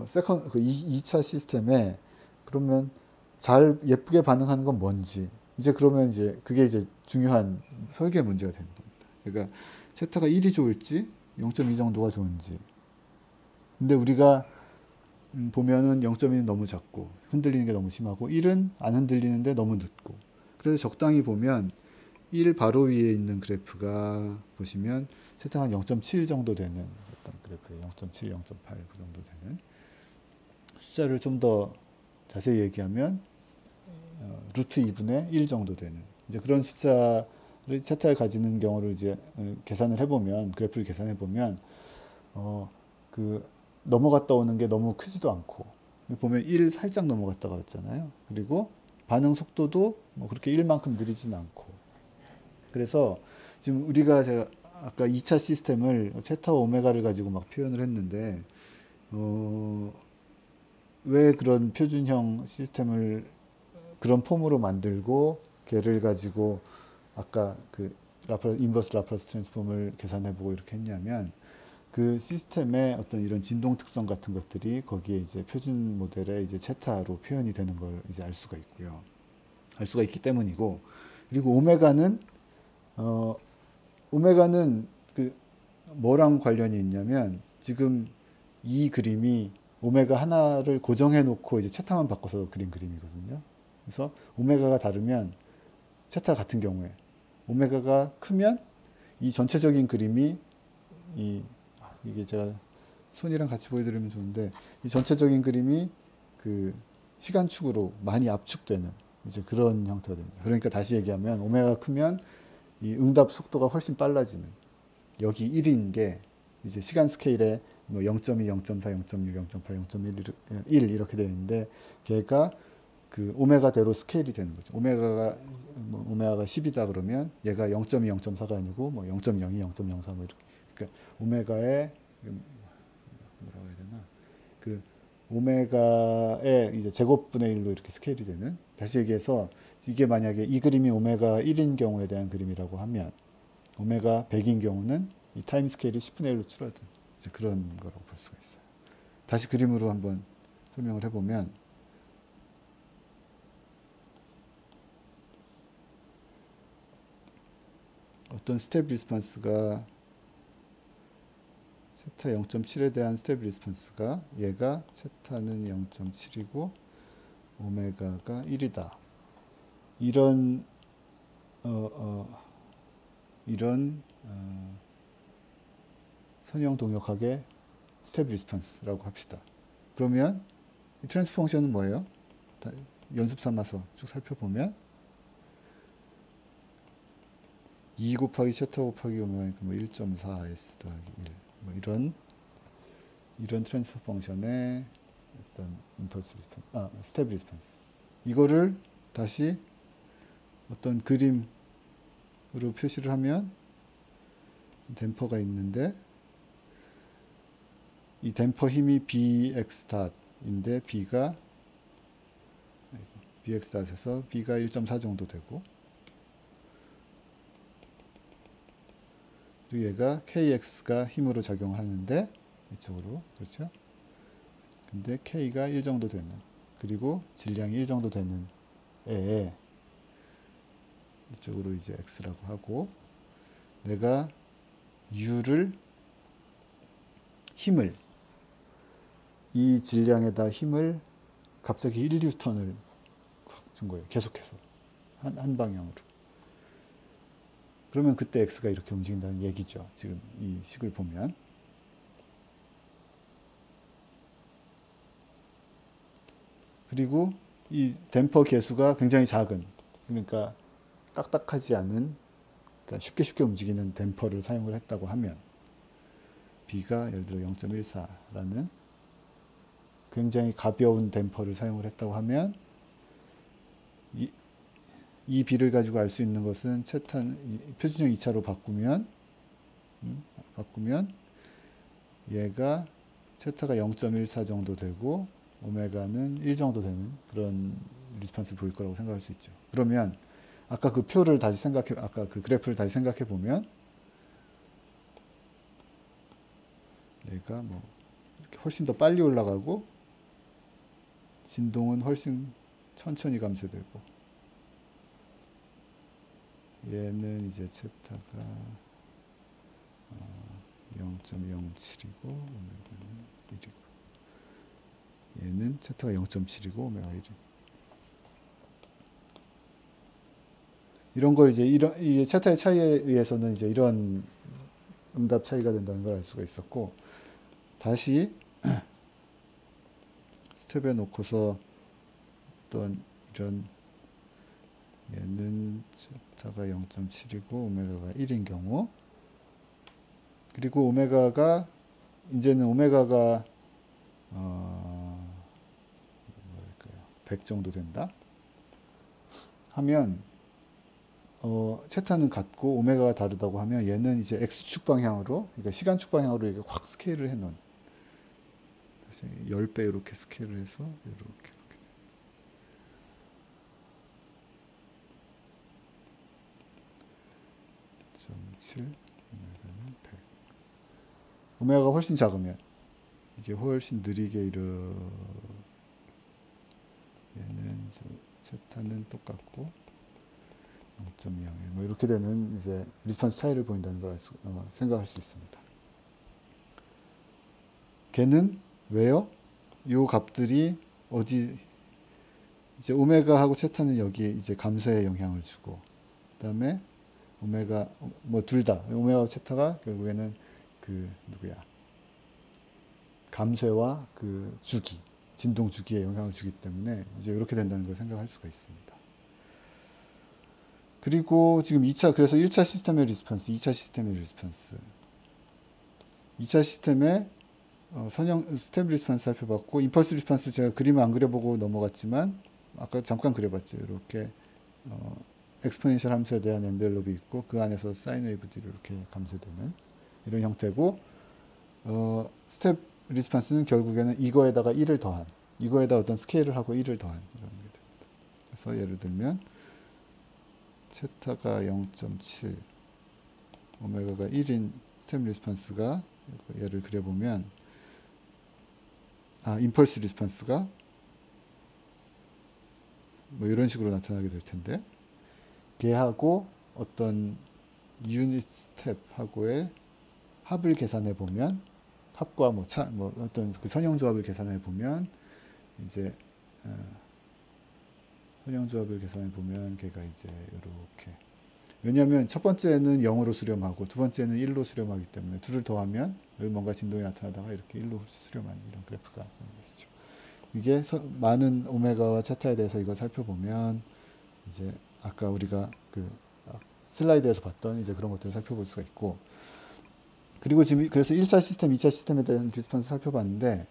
세컨 그 2차 시스템에 그러면 잘 예쁘게 반응하는 건 뭔지 이제 그러면 이제 그게 이제 중요한 설계 문제가 되는 겁니다. 그러니까 세타가 1이 좋을지 0.2 정도가 좋은지. 근데 우리가 보면은 0.2는 너무 작고 흔들리는 게 너무 심하고 1은 안 흔들리는데 너무 늦고. 그래서 적당히 보면 1 바로 위에 있는 그래프가 보시면 세타가 한 0.7 정도 되는 어떤 그래프예요. 0.7, 0.8 그 정도 되는. 숫자를 좀 더 자세히 얘기하면 루트 2분의 1 정도 되는 이제 그런 숫자를 세타에 가지는 경우를 이제 계산을 해보면 그래프를 계산해 보면 그 넘어갔다 오는 게 너무 크지도 않고 보면 1 살짝 넘어갔다가 왔잖아요. 그리고 반응 속도도 뭐 그렇게 1만큼 느리진 않고 그래서 지금 제가 아까 2차 시스템을 세타와 오메가를 가지고 막 표현을 했는데 왜 그런 표준형 시스템을 그런 폼으로 만들고 걔를 가지고 아까 그 인버스 라플라스 트랜스폼을 계산해보고 이렇게 했냐면 그 시스템의 어떤 이런 진동 특성 같은 것들이 거기에 이제 표준 모델의 이제 세타로 표현이 되는 걸 이제 알 수가 있고요. 알 수가 있기 때문이고 그리고 오메가는 그 뭐랑 관련이 있냐면 지금 이 그림이 오메가 하나를 고정해 놓고 이제 세타만 바꿔서 그린 그림이거든요. 그래서 오메가가 다르면 세타 같은 경우에 오메가가 크면 이 전체적인 그림이 이게 제가 손이랑 같이 보여드리면 좋은데 이 전체적인 그림이 그 시간축으로 많이 압축되는 이제 그런 형태가 됩니다. 그러니까 다시 얘기하면 오메가가 크면 이 응답 속도가 훨씬 빨라지는 여기 1인 게 이제 시간 스케일에 뭐 0.2, 0.4, 0.6, 0.8, 0.1 이렇게 되어 있는데 걔가 그 오메가대로 스케일이 되는 거죠. 오메가가 10이다 그러면 얘가 0.2, 0.4가 아니고 뭐 0.02, 0.04 뭐 이렇게. 그러니까 오메가의 뭐라고 해야 되나? 그 오메가의 이제 제곱분의 1로 이렇게 스케일이 되는. 다시 얘기해서 이게 만약에 이 그림이 오메가 1인 경우에 대한 그림이라고 하면 오메가 100인 경우는 이 타임 스케일이 10분의 1로 줄어든 이제 그런 거라고 볼 수가 있어요. 다시 그림으로 한번 설명을 해보면 어떤 스텝 리스폰스가 세타 0.7에 대한 스텝 리스폰스가 얘가 세타는 0.7이고 오메가가 1이다. 이런 선형 동력학의 스텝 리스폰스라고 합시다. 그러면 이 트랜스포 펑션은 뭐예요? 연습 삼아서 쭉 살펴보면 2 곱하기 세타 곱하기 오메가니까 뭐 1.4 s 더하기 1 뭐 이런 트랜스포 펑션의 어떤 임펄스 리스폰스, 스텝 리스폰스. 이거를 다시 어떤 그림으로 표시를 하면 댐퍼가 있는데 이 댐퍼 힘이 bx.인데 b가 bx.에서 b가 1.4 정도 되고 그리고 얘가 kx가 힘으로 작용을 하는데 이쪽으로 그렇죠? 근데 k가 1 정도 되는 그리고 질량이 1 정도 되는 애에 이쪽으로 이제 x라고 하고 내가 u를 힘을 이 질량에다 힘을 갑자기 1뉴턴을 준 거예요. 계속해서 한 방향으로. 그러면 그때 x가 이렇게 움직인다는 얘기죠. 지금 이 식을 보면. 그리고 이 댐퍼 개수가 굉장히 작은, 그러니까 딱딱하지 않은, 그러니까 쉽게 움직이는 댐퍼를 사용을 했다고 하면 B가 예를 들어 0.14라는 굉장히 가벼운 댐퍼를 사용을 했다고 하면 이 B를 가지고 알 수 있는 것은 표준형 2차로 바꾸면 얘가 세타가 0.14 정도 되고 오메가는 1 정도 되는 그런 리스폰스를 보일 거라고 생각할 수 있죠. 그러면 아까 그 표를 다시 아까 그 그래프를 다시 생각해 보면 얘가 뭐 이렇게 훨씬 더 빨리 올라가고 진동은 훨씬 천천히 감소되고 얘는 이제 세타가 0.07이고 오메가는 1이고 얘는 세타가 0.7이고 오메가 1이 이런 걸 이제 세타의 차이에 의해서는 이제 이런 응답 차이가 된다는 걸 알 수가 있었고 다시 스텝에 놓고서 어떤 이런 얘는 세타가 0.7이고 오메가가 1인 경우 그리고 이제는 오메가가 100 정도 된다 하면 세타는 같고 오메가가 다르다고 하면 얘는 이제 x축 방향으로 그러니까 시간축 방향으로 이렇게 확 스케일을 해놓은 다시 10배 이렇게 스케일을 해서 이렇게 7 오메가는 100 오메가가 훨씬 작으면 이게 훨씬 느리게 얘는 세타는 똑같고 0.01 뭐 이렇게 되는 이제 리스폰스 차이를 보인다는 걸 생각할 수 있습니다. 걔는 왜요? 요 값들이 어디 이제 오메가하고 세타는 여기에 이제 감소에 영향을 주고 그다음에 오메가 뭐 둘 다 오메가와 세타가 결국에는 그 누구야 감쇄와 그 주기 진동 주기에 영향을 주기 때문에 이제 이렇게 된다는 걸 생각할 수가 있습니다. 그리고 지금 2차 그래서 1차 시스템의 리스폰스, 2차 시스템의 리스폰스. 2차 시스템의 선형 스텝 리스폰스 살펴봤고 임펄스 리스폰스 제가 그림을 안 그려보고 넘어갔지만 아까 잠깐 그려봤죠. 이렇게 엑스포넨셜 함수에 대한 엔벨롭이 있고 그 안에서 사인 웨이브들이 이렇게 감쇄되는 이런 형태고 스텝 리스폰스는 결국에는 이거에다가 1을 더한 이거에다 어떤 스케일을 하고 1을 더한 이런 게 됩니다. 그래서 예를 들면 세타가 0.7 오메가가 1인 스텝 리스폰스가 얘를 그려보면 임펄스 리스폰스가 뭐 이런 식으로 나타나게 될 텐데 걔하고 어떤 유닛 스텝하고의 합을 계산해 보면 합과 뭐 어떤 그 선형 조합을 계산해 보면 이제 선형 조합을 계산해 보면 걔가 이제 이렇게 왜냐하면 첫 번째는 0으로 수렴하고 두 번째는 1로 수렴하기 때문에 둘을 더하면 여기 뭔가 진동이 나타나다가 이렇게 1로 수렴하는 이런 그래프가 나오는 것이죠. 이게 많은 오메가와 차타에 대해서 이걸 살펴보면 이제 아까 우리가 그 슬라이드에서 봤던 이제 그런 것들을 살펴볼 수가 있고 그리고 지금 그래서 1차 시스템, 2차 시스템에 대한 리스폰스 살펴봤는데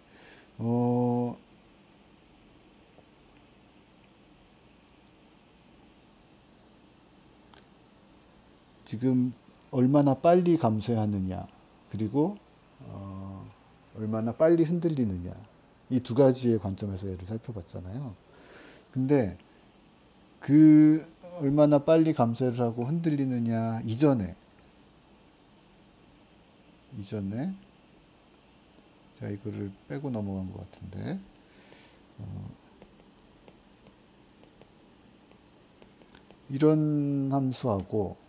지금 얼마나 빨리 감쇄하느냐 그리고 얼마나 빨리 흔들리느냐 이 두 가지의 관점에서 얘를 살펴봤잖아요. 근데 그 얼마나 빨리 감쇄를 하고 흔들리느냐 이전에 자 이거를 빼고 넘어간 것 같은데 이런 함수하고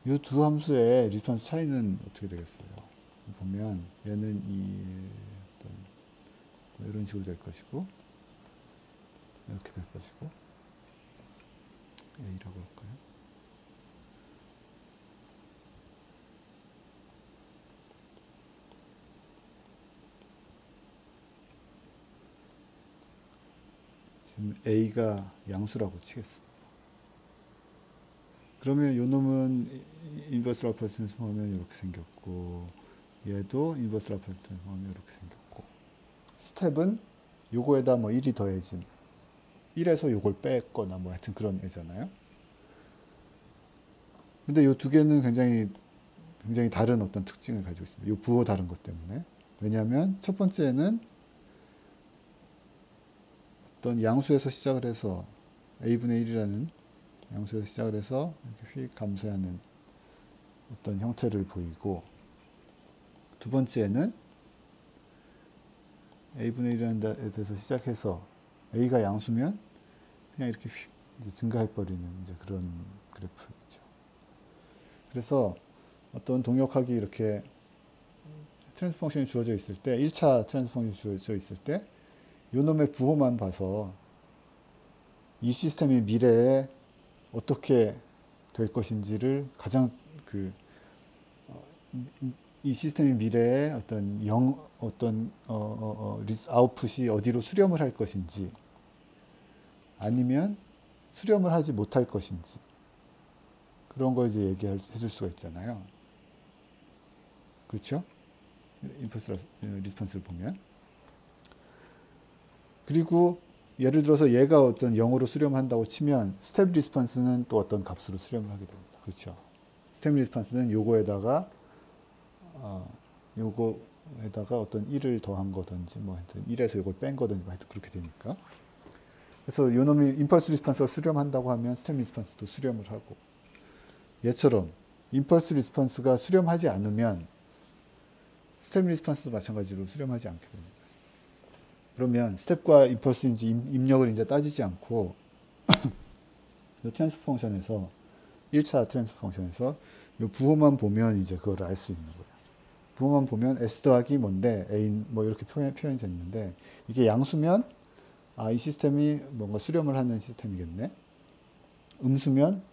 이 두 함수의 리스폰스 차이는 어떻게 되겠어요? 보면 얘는 어떤 이런 식으로 될 것이고 이렇게 될 것이고 A라고 할까요? 지금 A가 양수라고 치겠습니다. 그러면 요 놈은 인버스 라플라스 트랜스폼하면 이렇게 생겼고 얘도 인버스 라플라스 트랜스폼하면 이렇게 생겼고 스텝은 요거에다 뭐 1이 더해진 1에서 요걸 뺐거나 뭐 하여튼 그런 애잖아요. 근데 요 두 개는 굉장히 다른 어떤 특징을 가지고 있습니다. 요 부호 다른 것 때문에. 왜냐하면 첫 번째는 어떤 양수에서 시작을 해서 a분의 1이라는 양수에서 시작을 해서 이렇게 휙 감쇄하는 어떤 형태를 보이고 두 번째는 a분의 1이라는 데서 시작해서 a가 양수면 그냥 이렇게 휙 이제 증가해버리는 이제 그런 그래프이죠. 그래서 어떤 동력학이 이렇게 트랜스 펑션이 주어져 있을 때 1차 트랜스 펑션이 주어져 있을 때 요놈의 부호만 봐서 이 시스템이 미래에 어떻게 될 것인지를 가장 이 시스템이 미래에 어떤 아웃풋이 어디로 수렴을 할 것인지 아니면 수렴을 하지 못할 것인지 그런 걸 이제 얘기해 줄 수가 있잖아요. 그렇죠? 임펄스 리스폰스를 보면. 그리고 예를 들어서 얘가 어떤 0으로 수렴한다고 치면 스텝 리스폰스는 또 어떤 값으로 수렴을 하게 됩니다. 그렇죠? 스텝 리스폰스는 요거에다가 어떤 1을 더한 거든지 뭐 하여튼 1에서 요걸 뺀 거든지 뭐 하여튼 그렇게 되니까. 그래서 요 놈이 임펄스 리스폰스가 수렴한다고 하면 스텝 리스폰스도 수렴을 하고 얘처럼 임펄스 리스폰스가 수렴하지 않으면 스텝 리스폰스도 마찬가지로 수렴하지 않게 됩니다. 그러면 스텝과 임펄스인지 입력을 이제 따지지 않고 이 트랜스포 펑션에서 1차 트랜스포 펑션에서 이 부호만 보면 이제 그걸 알 수 있는 거예요. 부호만 보면 S 더하기 뭔데 A 뭐 이렇게 표현이 됐는데 이게 양수면 아, 이 시스템이 뭔가 수렴을 하는 시스템이겠네. 음수면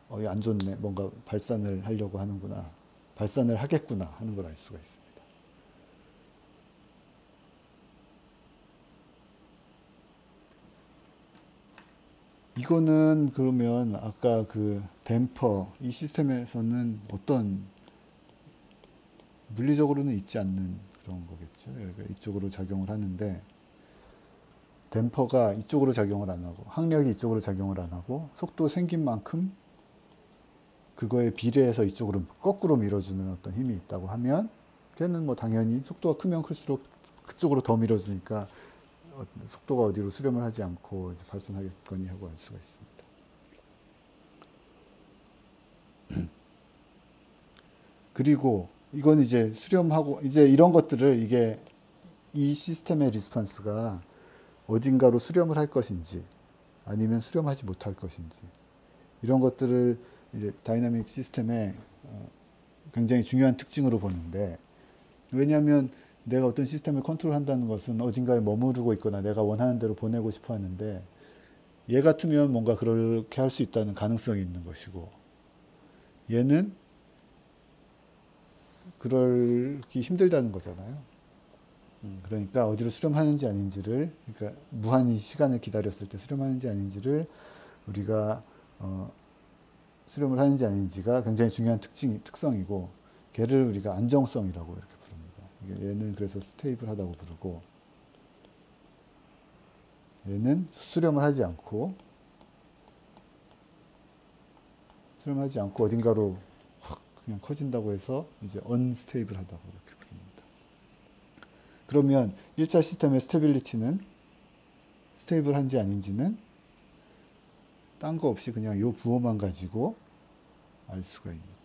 이거 안 좋네. 뭔가 발산을 하려고 하는구나. 발산을 하겠구나 하는 걸 알 수가 있습니다. 이거는 그러면 아까 그 댐퍼 이 시스템에서는 어떤 물리적으로는 있지 않는 그런 거겠죠. 여기가 이쪽으로 작용을 하는데 댐퍼가 이쪽으로 작용을 안 하고 항력이 이쪽으로 작용을 안 하고 속도 생긴 만큼 그거에 비례해서 이쪽으로 거꾸로 밀어주는 어떤 힘이 있다고 하면 걔는 뭐 당연히 속도가 크면 클수록 그쪽으로 더 밀어주니까 속도가 어디로 수렴을 하지 않고 이제 발산하겠거니 하고 알 수가 있습니다. 그리고 이건 이제 수렴하고 이제 이런 것들을 이게 이 시스템의 리스폰스가 어딘가로 수렴을 할 것인지 아니면 수렴하지 못할 것인지 이런 것들을 이제 다이나믹 시스템의 굉장히 중요한 특징으로 보는데 왜냐하면 내가 어떤 시스템을 컨트롤한다는 것은 어딘가에 머무르고 있거나 내가 원하는 대로 보내고 싶어 하는데 얘 같으면 뭔가 그렇게 할 수 있다는 가능성이 있는 것이고 얘는 그러기 힘들다는 거잖아요. 그러니까 어디로 수렴하는지 아닌지를 그러니까 무한히 시간을 기다렸을 때 수렴하는지 아닌지를 우리가 수렴을 하는지 아닌지가 굉장히 중요한 특성이고 걔를 우리가 안정성이라고 이렇게 부릅니다. 얘는 그래서 스테이블하다고 부르고 얘는 수렴을 하지 않고 어딘가로 확 그냥 커진다고 해서 이제 언스테이블하다고 이렇게 부릅니다. 그러면 1차 시스템의 스테빌리티는 스테이블한지 아닌지는 딴 거 없이 그냥 요 부호만 가지고 알 수가 있는 거예요.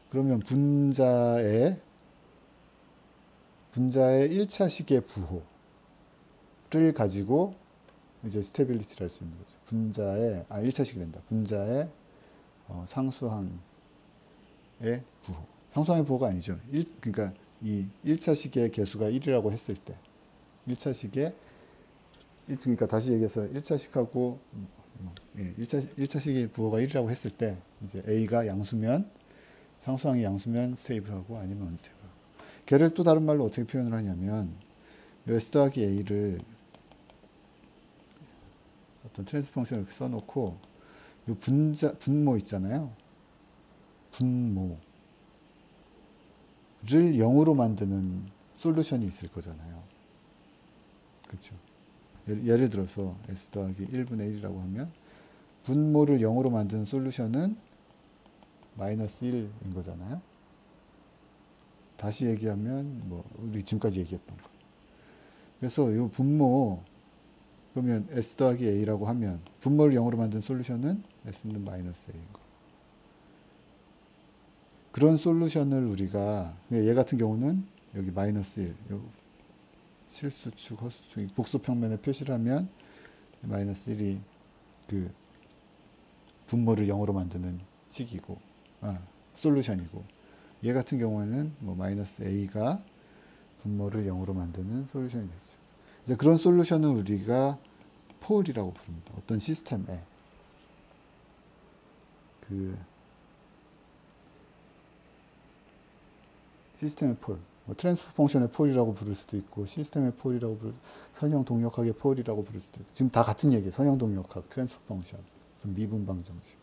그러면 분자의 1차식의 부호를 가지고 이제 스테빌리티를 할 수 있는 거죠. 1차식이 된다. 분자의 상수항의 부호. 상수항의 부호가 아니죠. 그러니까 이 1차식의 개수가 1이라고 했을 때 1차식의 그러니까 다시 얘기해서 1차식하고 1차식의 부호가 1이라고 했을 때 이제 A가 양수면 상수항이 양수면 스테이블하고 아니면 언스테이블하고 걔를 또 다른 말로 어떻게 표현을 하냐면 S 더하기 A를 어떤 트랜스 펑션을 이렇게 써놓고 요 분모 있잖아요. 분모를 0으로 만드는 솔루션이 있을 거잖아요. 그렇죠. 예를 들어서 S 더하기 1분의 1이라고 하면 분모를 0으로 만드는 솔루션은 마이너스 1인 거잖아요. 다시 얘기하면 뭐 우리 지금까지 얘기했던 거. 그래서 이 분모 그러면 S 더하기 A라고 하면 분모를 0으로 만든 솔루션은 S는 마이너스 A인 거. 그런 솔루션을 우리가 얘 같은 경우는 여기 마이너스 1 실수축, 허수축, 복소평면에 표시를 하면 마이너스 1이 그 분모를 0으로 만드는 식이고 솔루션이고 얘 같은 경우에는 뭐 마이너스 A가 분모를 0으로 만드는 솔루션이 되죠. 이제 그런 솔루션을 우리가 폴이라고 부릅니다. 어떤 시스템에 그 시스템의 폴, 뭐 트랜스퍼 펑션의 폴이라고 부를 수도 있고 시스템의 폴이라고 부를 선형 동력학의 폴이라고 부를 수도 있고 지금 다 같은 얘기예요. 선형 동력학, 트랜스퍼 펑션, 미분방 정식.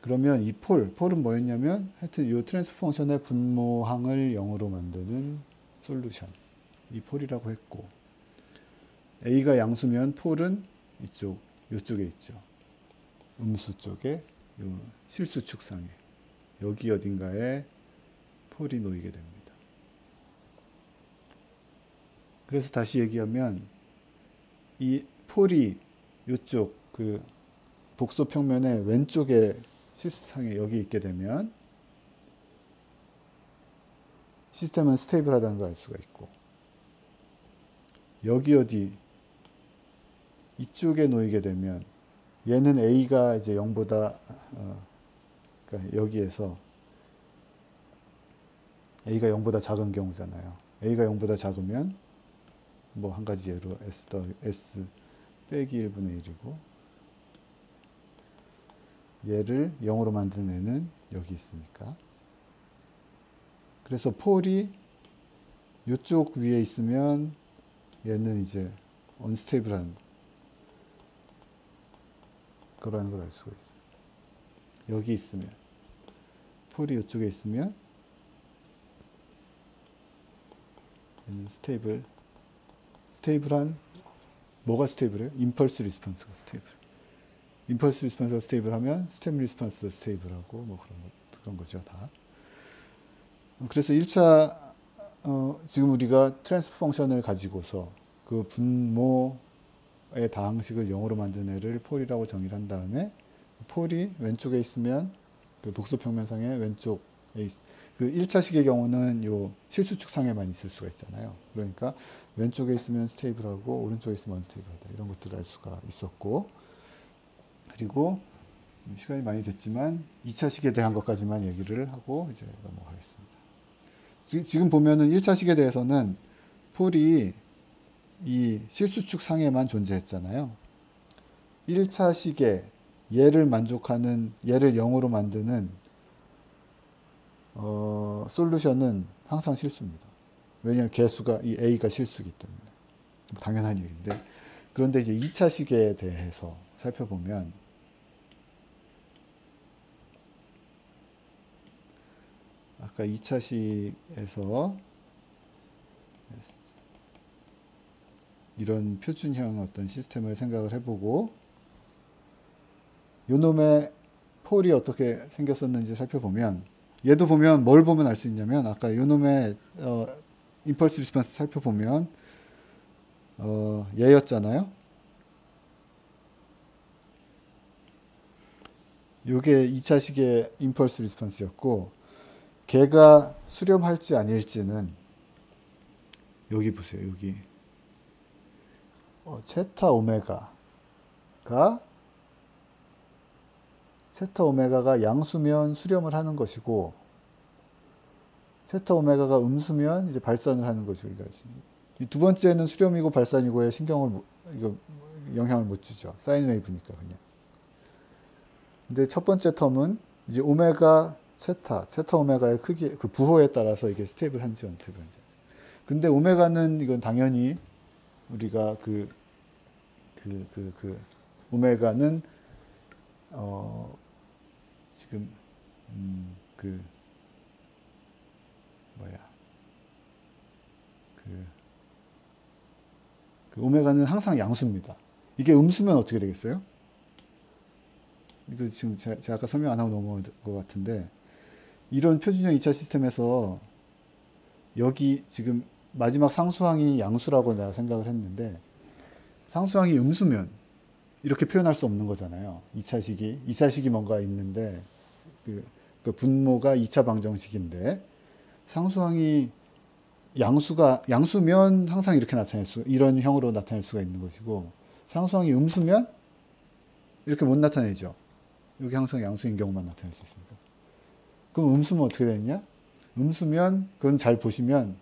그러면 이 폴은 뭐였냐면 하여튼 이 트랜스퍼 펑션의 분모항을 0으로 만드는 솔루션. 이 폴이라고 했고 A가 양수면 폴은 이쪽에 있죠. 음수 쪽에 요 실수 축상에 여기 어딘가에 폴이 놓이게 됩니다. 그래서 다시 얘기하면 이 폴이 이쪽 그 복소 평면의 왼쪽에 실수상에 여기 있게 되면 시스템은 스테이블하다는 걸 알 수가 있고 여기 어디 이쪽에 놓이게 되면 얘는 A가 이제 0보다 그러니까 여기에서 a가 0보다 작은 경우잖아요. a가 0보다 작으면 뭐 한 가지 예로 s 빼기 1분의 1이고 얘를 0으로 만든 애는 여기 있으니까. 그래서 폴이 이쪽 위에 있으면 얘는 이제 언스테이블한 거라는 걸 알 수가 있어요. 여기 있으면 폴이 이쪽에 있으면 얘는 스테이블한 뭐가 스테이블해요? 임펄스 리스폰스가 스테이블. 임펄스 리스폰스가 스테이블하면 스템 리스폰스도 스테이블하고 뭐 그런 거죠 다. 그래서 1차 지금 우리가 트랜스퍼 펑션을 가지고서 그 분모의 다항식을 0으로 만든 애를 폴이라고 정의를 한 다음에 폴이 왼쪽에 있으면 그 복소 평면상의 왼쪽에 그 1차식의 경우는 요 실수축 상에만 있을 수가 있잖아요. 그러니까 왼쪽에 있으면 스테이블하고 오른쪽에 있으면 언스테이블하다 이런 것들을 알 수가 있었고, 그리고 시간이 많이 됐지만 2차식에 대한 것까지만 얘기를 하고 이제 넘어가겠습니다. 지금 보면은 1차식에 대해서는 폴이 이 실수축 상에만 존재했잖아요. 1차식에 얘를 만족하는, 얘를 0으로 만드는 솔루션은 항상 실수입니다. 왜냐하면 개수가 이 a가 실수이기 때문에 당연한 얘기인데, 그런데 이제 2차식에 대해서 살펴보면 아까 2차식에서 이런 표준형 어떤 시스템을 생각을 해보고 요놈의 폴이 어떻게 생겼었는지 살펴보면, 얘도 보면 뭘 보면 알 수 있냐면 아까 요놈의 임펄스 리스폰스 살펴보면 얘였잖아요. 요게 2차식의 임펄스 리스폰스였고, 걔가 수렴할지 아닐지는 여기 보세요. 여기 세타 오메가가 양수면 수렴을 하는 것이고, 세타 오메가가 음수면 이제 발산을 하는 것이고, 이 두 번째는 수렴이고 발산이고에 영향을 못 주죠. 사인 웨이브니까 그냥. 근데 첫 번째 텀은 이제 오메가 세타 오메가의 크기, 그 부호에 따라서 이게 스테이블한지 언스테이블한지. 근데 오메가는 이건 당연히 우리가 오메가는 지금 오메가는 항상 양수입니다. 이게 음수면 어떻게 되겠어요? 이거 지금 제가 아까 설명 안 하고 넘어간 것 같은데, 이런 표준형 2차 시스템에서 여기 지금 마지막 상수항이 양수라고 내가 생각을 했는데, 상수항이 음수면 이렇게 표현할 수 없는 거잖아요. 2차식이 뭔가 있는데 그 분모가 2차 방정식인데 상수항이 양수면 항상 이렇게 이런 형으로 나타낼 수가 있는 것이고, 상수항이 음수면 이렇게 못 나타내죠. 여기 항상 양수인 경우만 나타낼 수 있으니까. 그럼 음수면 어떻게 되느냐? 음수면 그건 잘 보시면,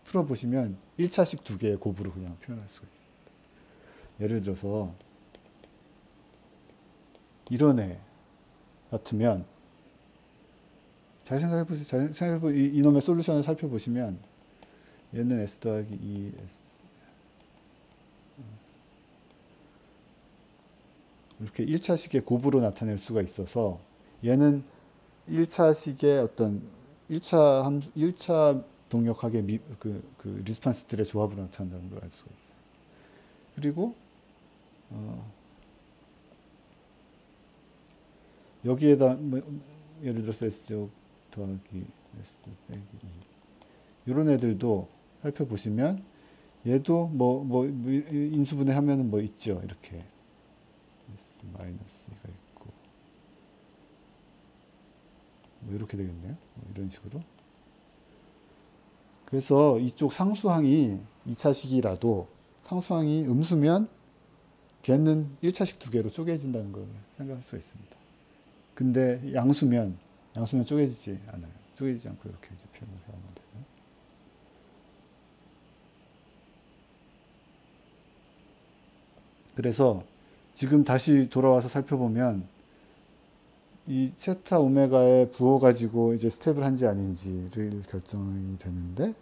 풀어보시면 1차식 두 개의 곱으로 그냥 표현할 수가 있습니다. 예를 들어서 이런 애 같으면 잘 생각해보세요. 이놈의 솔루션을 살펴보시면 얘는 s 더하기 2s 이렇게 1차식의 곱으로 나타낼 수가 있어서, 얘는 1차식의 어떤 1차 동력학의 그 리스판스들의 조합으로 나타난다는 걸 알 수가 있어요. 그리고 여기에다 예를 들어서 s제곱 더하기 s 빼기 2 이런 애들도 살펴보시면 얘도 인수분해 하면은 뭐 있죠. 이렇게 s 마이너스 2가 있고 뭐 이렇게 되겠네요. 이런 식으로. 그래서 이쪽 상수항이 2차식이라도 상수항이 음수면 걔는 1차식 두 개로 쪼개진다는 걸 생각할 수가 있습니다. 근데 양수면 쪼개지지 않아요. 쪼개지지 않고 이렇게 이제 표현을 하면 되는. 그래서 지금 다시 돌아와서 살펴보면 이 세타 오메가에 부어가지고 이제 스텝을 한지 아닌지를 결정이 되는데,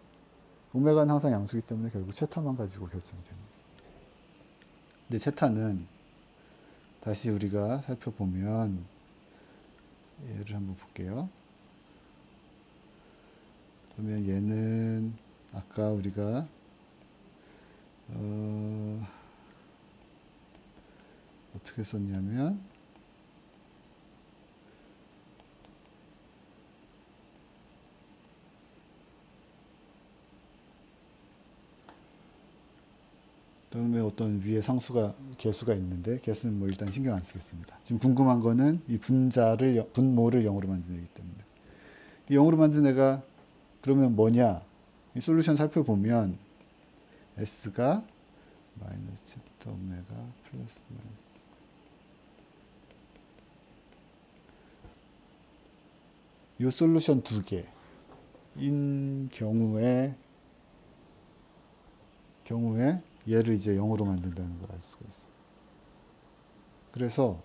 오메가는 항상 양수기 때문에 결국 세타만 가지고 결정이 됩니다. 근데 세타는 다시 우리가 살펴보면, 얘를 한번 볼게요. 그러면 얘는 아까 우리가 어떻게 썼냐면, 그러면 어떤 위에 상수가 개수가 있는데, 개수는 뭐 일단 신경 안 쓰겠습니다. 지금 궁금한 거는 이 분모를 0으로 만든 애이기 때문에, 이 0으로 만든 애가 그러면 뭐냐, 이 솔루션 살펴보면 S가 마이너스 제타 오메가 플러스 마이너스, 이 솔루션 두 개인 경우에 얘를 이제 0으로 만든다는 걸 알 수가 있어요. 그래서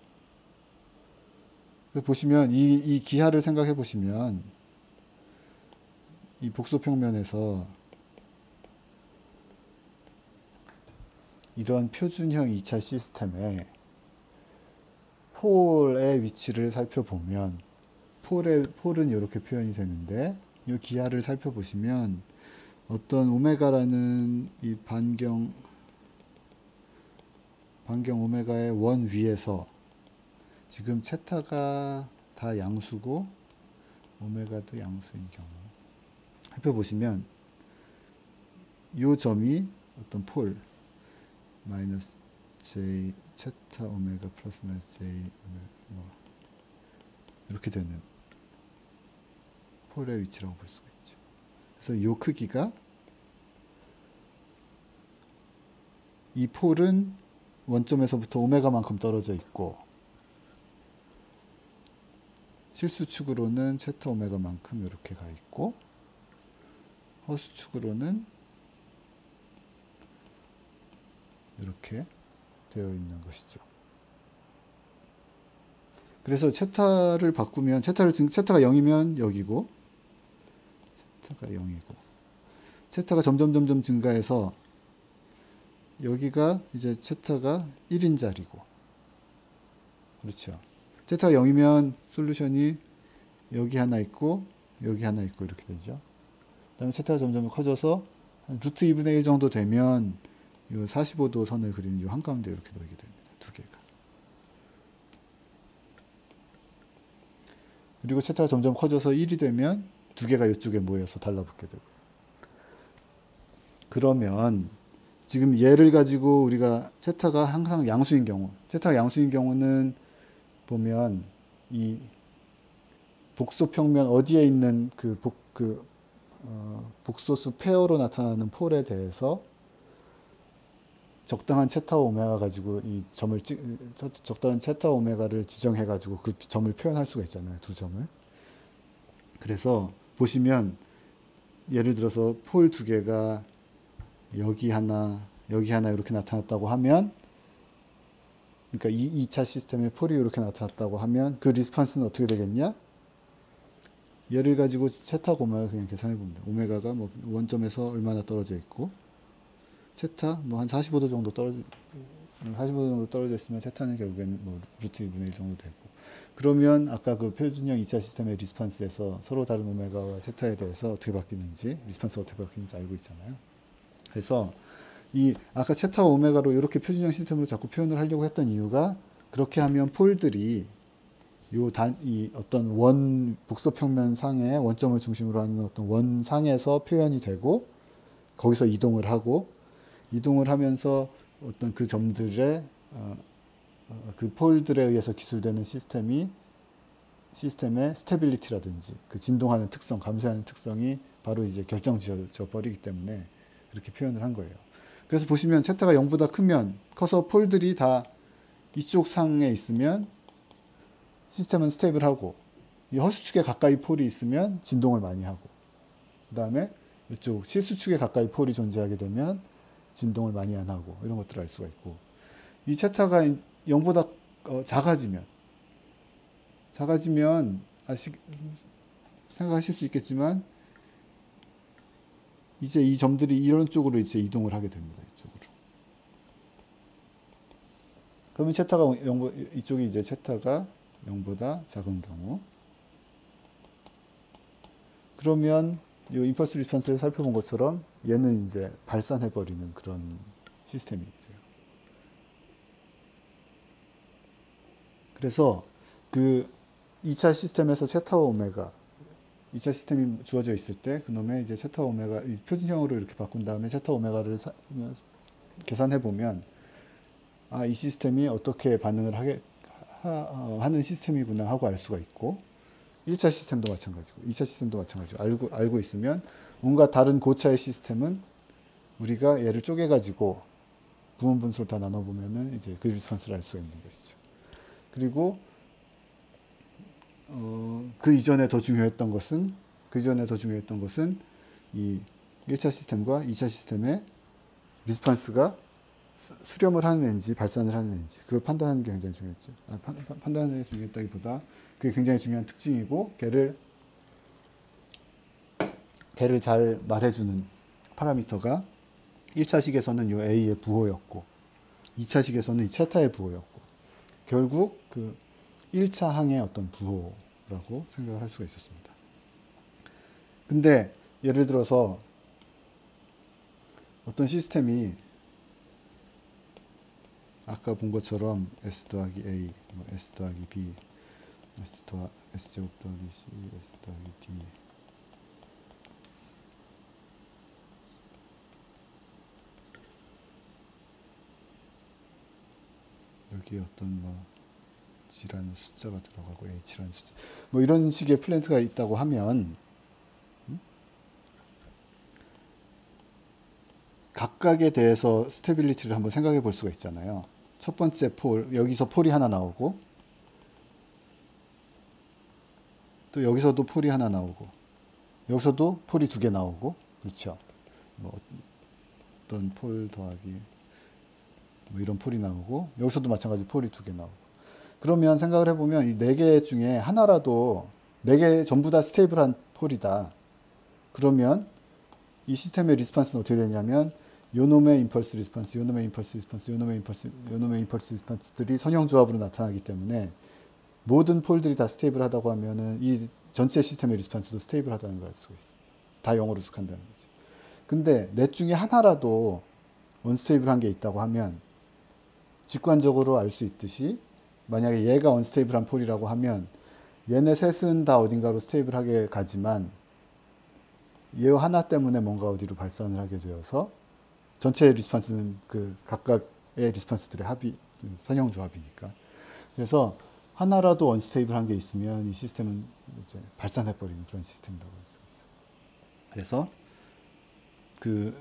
보시면 이 기하를 생각해 보시면, 이 복소평면에서 이런 표준형 2차 시스템에 폴의 위치를 살펴보면, 폴은 이렇게 표현이 되는데, 이 기하를 살펴보시면 어떤 오메가라는 이 반경 오메가의 원 위에서 지금 세타가 다 양수고 오메가도 양수인 경우 살펴보시면, 이 점이 어떤 폴 마이너스 j 세타 오메가 플러스 마이너스 j 뭐 이렇게 되는 폴의 위치라고 볼 수가 있죠. 그래서 이 크기가, 이 폴은 원점에서부터 오메가만큼 떨어져 있고, 실수축으로는 세타 오메가만큼 이렇게 가 있고, 허수축으로는 이렇게 되어 있는 것이죠. 그래서 세타를 바꾸면, 세타가 0이면 여기고, 세타가 0이고, 세타가 점점 증가해서 여기가 이제 세타가 1인 자리고, 그렇죠. 세타가 0이면 솔루션이 여기 하나 있고 여기 하나 있고 이렇게 되죠. 그 다음에 세타가 점점 커져서 한 루트 2분의 1 정도 되면 이 45도 선을 그리는 이 한가운데 이렇게 놓이게 됩니다. 두 개가. 그리고 세타가 점점 커져서 1이 되면 두 개가 이쪽에 모여서 달라붙게 되고. 그러면 지금 얘를 가지고 우리가 세타가 항상 양수인 경우, 세타가 양수인 경우는 보면 이 복소평면 어디에 있는 복소수 페어로 나타나는 폴에 대해서 적당한 세타 오메가 가지고 이 점을 적당한 세타 오메가를 지정해 가지고 그 점을 표현할 수가 있잖아요. 두 점을. 그래서 보시면 예를 들어서 폴 두 개가 여기 하나 이렇게 나타났다고 하면, 그러니까 2차 시스템에 폴이 이렇게 나타났다고 하면 그 리스판스는 어떻게 되겠냐? 얘를 가지고 세타 오메가 그냥 계산해 봅니다. 오메가가 뭐 원점에서 얼마나 떨어져 있고, 세타 뭐 한 45도 정도 떨어져 있으면 세타는 결국에는 뭐 루트 2분의 1 정도 되고, 그러면 아까 그 표준형 2차 시스템의 리스판스에서 서로 다른 오메가와 세타에 대해서 어떻게 바뀌는지, 리스판스가 어떻게 바뀌는지 알고 있잖아요. 그래서 이 아까 세타 오메가로 이렇게 표준형 시스템으로 자꾸 표현을 하려고 했던 이유가, 그렇게 하면 폴들이 이 어떤 원 복소평면 상의 원점을 중심으로 하는 어떤 원상에서 표현이 되고, 거기서 이동을 하면서 어떤 그 점들의 그 폴들에 의해서 기술되는 시스템의 스테빌리티라든지 그 진동하는 특성, 감소하는 특성이 바로 이제 결정지어져 버리기 때문에 그렇게 표현을 한 거예요. 그래서 보시면 세타가 0보다 커서 폴들이 다 이쪽 상에 있으면 시스템은 스테이블하고, 이 허수축에 가까이 폴이 있으면 진동을 많이 하고, 그 다음에 이쪽 실수축에 가까이 폴이 존재하게 되면 진동을 많이 안 하고, 이런 것들을 알 수가 있고, 이 세타가 0보다 작아지면 생각하실 수 있겠지만 이제 이 점들이 이런 쪽으로 이제 이동을 하게 됩니다. 이쪽으로. 그러면 이쪽이 이제 세타가 0보다 작은 경우, 그러면 이 임펄스 리스폰스를 살펴본 것처럼 얘는 이제 발산해버리는 그런 시스템이 돼요. 그래서 그 2차 시스템에서 세타와 오메가, 2차 시스템이 주어져 있을 때 그놈의 이제 세타와 오메가, 표준형으로 이렇게 바꾼 다음에 세타와 오메가를 계산해 보면, 아, 이 시스템이 어떻게 반응을 하는 시스템이구나 하고 알 수가 있고, 1차 시스템도 마찬가지고 2차 시스템도 마찬가지고 알고 있으면 뭔가 다른 고차의 시스템은 우리가 얘를 쪼개가지고 부분 분수를 다 나눠보면은 이제 그 리스폰스를 알 수가 있는 것이죠. 그리고 그 이전에 더 중요했던 것은 이 1차 시스템과 2차 시스템의 리스폰스가 수렴을 하는 애인지 발산을 하는 애인지 그걸 판단하는 게 굉장히 중요했죠. 판단하는 게 중요했다기보다 그게 굉장히 중요한 특징이고 걔를 잘 말해주는 파라미터가 1차식에서는 이 A의 부호였고 2차식에서는 이 세타의 부호였고 결국 그 1차 항의 어떤 부호라고 생각을 할 수가 있었습니다. 근데 예를 들어서 어떤 시스템이 아까 본 것처럼 S 더하기 A, S 더하기 B, S제곱 더하기 C, S 더하기 D 여기에 어떤 G라는 숫자가 들어가고 H라는 숫자 이런 식의 플랜트가 있다고 하면 각각에 대해서 스테빌리티를 한번 생각해 볼 수가 있잖아요. 첫 번째 여기서 폴이 하나 나오고 또 여기서도 폴이 하나 나오고 여기서도 폴이 두 개 나오고 그렇죠. 어떤 폴 더하기 이런 폴이 나오고 여기서도 마찬가지 폴이 두 개 나오고 그러면 생각을 해보면 이 네 개 중에 하나라도 네 개 전부 다 스테이블한 폴이다. 그러면 이 시스템의 리스폰스는 어떻게 되냐면 요놈의 임펄스 리스폰스, 요놈의 임펄스 리스폰스, 요놈의 임펄스 리스폰스들이 선형 조합으로 나타나기 때문에 모든 폴들이 다 스테이블하다고 하면은 이 전체 시스템의 리스폰스도 스테이블하다는 걸 알 수가 있어요. 다 0으로 수식한다는 거죠. 근데 넷 중에 하나라도 언스테이블한 게 있다고 하면 직관적으로 알 수 있듯이 만약에 얘가 언스테이블한 폴이라고 하면 얘네 셋은 다 어딘가로 스테이블하게 가지만 얘 하나 때문에 뭔가 어디로 발산을 하게 되어서 전체 리스폰스는 그 각각의 리스폰스들의 합이 선형 조합이니까 그래서 하나라도 언스테이블한 게 있으면 이 시스템은 이제 발산해버리는 그런 시스템이라고 할 수 있어요. 그래서 그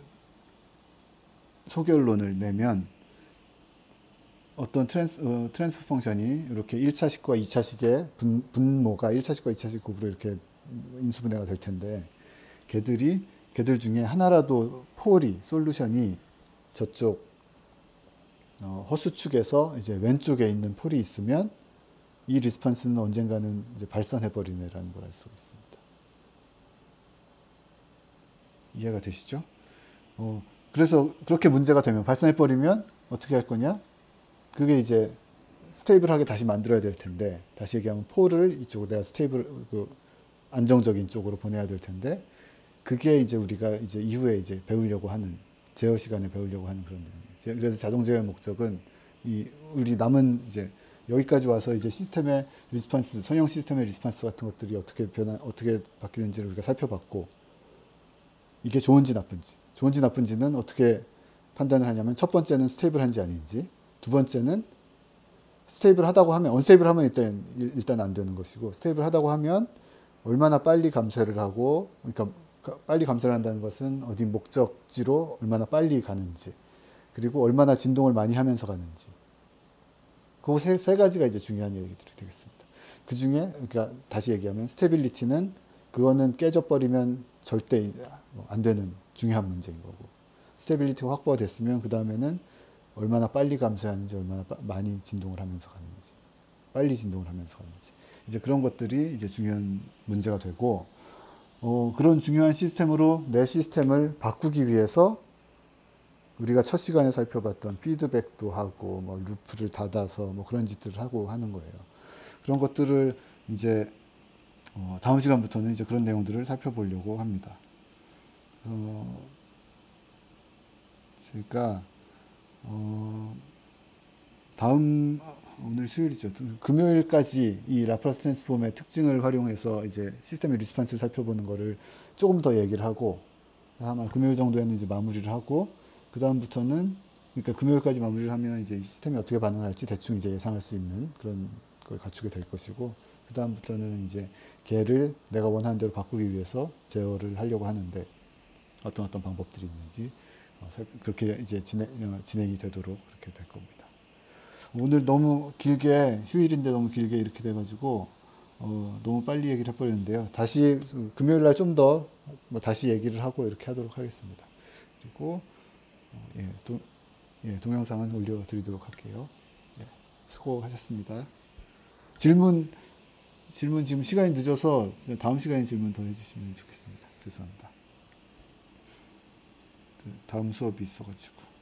소결론을 내면 어떤 트랜스퍼 펑션이 이렇게 1차식과 2차식의 분모가 1차식과 2차식 곱으로 이렇게 인수분해가 될 텐데 걔들 중에 하나라도 솔루션이 저쪽 허수축에서 이제 왼쪽에 있는 폴이 있으면 이 리스폰스는 언젠가는 이제 발산해버리네라는 걸 알 수가 있습니다. 이해가 되시죠? 그래서 그렇게 문제가 되면 발산해버리면 어떻게 할 거냐? 그게 이제 스테이블하게 다시 만들어야 될 텐데 다시 얘기하면 폴을 이쪽으로 내가 안정적인 쪽으로 보내야 될 텐데 그게 이제 우리가 이제 이후에 이제 배우려고 하는 제어 시간에 배우려고 하는 그런 내용이에요. 그래서 자동 제어의 목적은 우리 남은 이제 여기까지 와서 이제 시스템의 리스폰스, 선형 시스템의 리스폰스 같은 것들이 어떻게 바뀌는지를 우리가 살펴봤고 이게 좋은지 나쁜지는 어떻게 판단을 하냐면 첫 번째는 스테이블한지 아닌지, 두 번째는 스테이블하다고 하면 언스테이블하면 일단 안 되는 것이고 스테이블하다고 하면 얼마나 빨리 감쇄를 하고 그러니까 빨리 감쇄를 한다는 것은 어디 목적지로 얼마나 빨리 가는지 그리고 얼마나 진동을 많이 하면서 가는지 그 세 가지가 이제 중요한 얘기들이 되겠습니다. 그 중에 그러니까 다시 얘기하면 스테빌리티는 그거는 깨져버리면 절대 안 되는 중요한 문제인 거고, 스테빌리티가 확보가 됐으면 그 다음에는 얼마나 빨리 감소하는지, 얼마나 많이 진동을 하면서 가는지, 빨리 진동을 하면서 가는지, 이제 그런 것들이 이제 중요한 문제가 되고, 그런 중요한 시스템으로 내 시스템을 바꾸기 위해서 우리가 첫 시간에 살펴봤던 피드백도 하고, 뭐 루프를 닫아서 뭐 그런 짓들을 하고 하는 거예요. 그런 것들을 이제 다음 시간부터는 이제 그런 내용들을 살펴보려고 합니다. 제가 다음 오늘 수요일이죠. 금요일까지 이 라플라스 트랜스폼의 특징을 활용해서 이제 시스템의 리스판스를 살펴보는 거를 조금 더 얘기를 하고, 아마 금요일 정도에는 이제 마무리를 하고, 그 다음부터는 그러니까 금요일까지 마무리를 하면 이제 이 시스템이 어떻게 반응할지 대충 이제 예상할 수 있는 그런 걸 갖추게 될 것이고, 그 다음부터는 이제 걔를 내가 원하는 대로 바꾸기 위해서 제어를 하려고 하는데 어떤 방법들이 있는지 그렇게 이제 진행이 되도록 그렇게 될 겁니다. 오늘 너무 길게, 휴일인데 너무 길게 이렇게 돼가지고 너무 빨리 얘기를 해버렸는데요. 다시 금요일 날 좀 더 뭐 다시 얘기를 하고 이렇게 하도록 하겠습니다. 그리고 동영상은 올려드리도록 할게요. 예, 수고하셨습니다. 질문 지금 시간이 늦어서 다음 시간에 질문 더 해주시면 좋겠습니다. 죄송합니다. 다음 수업이 있어가지고.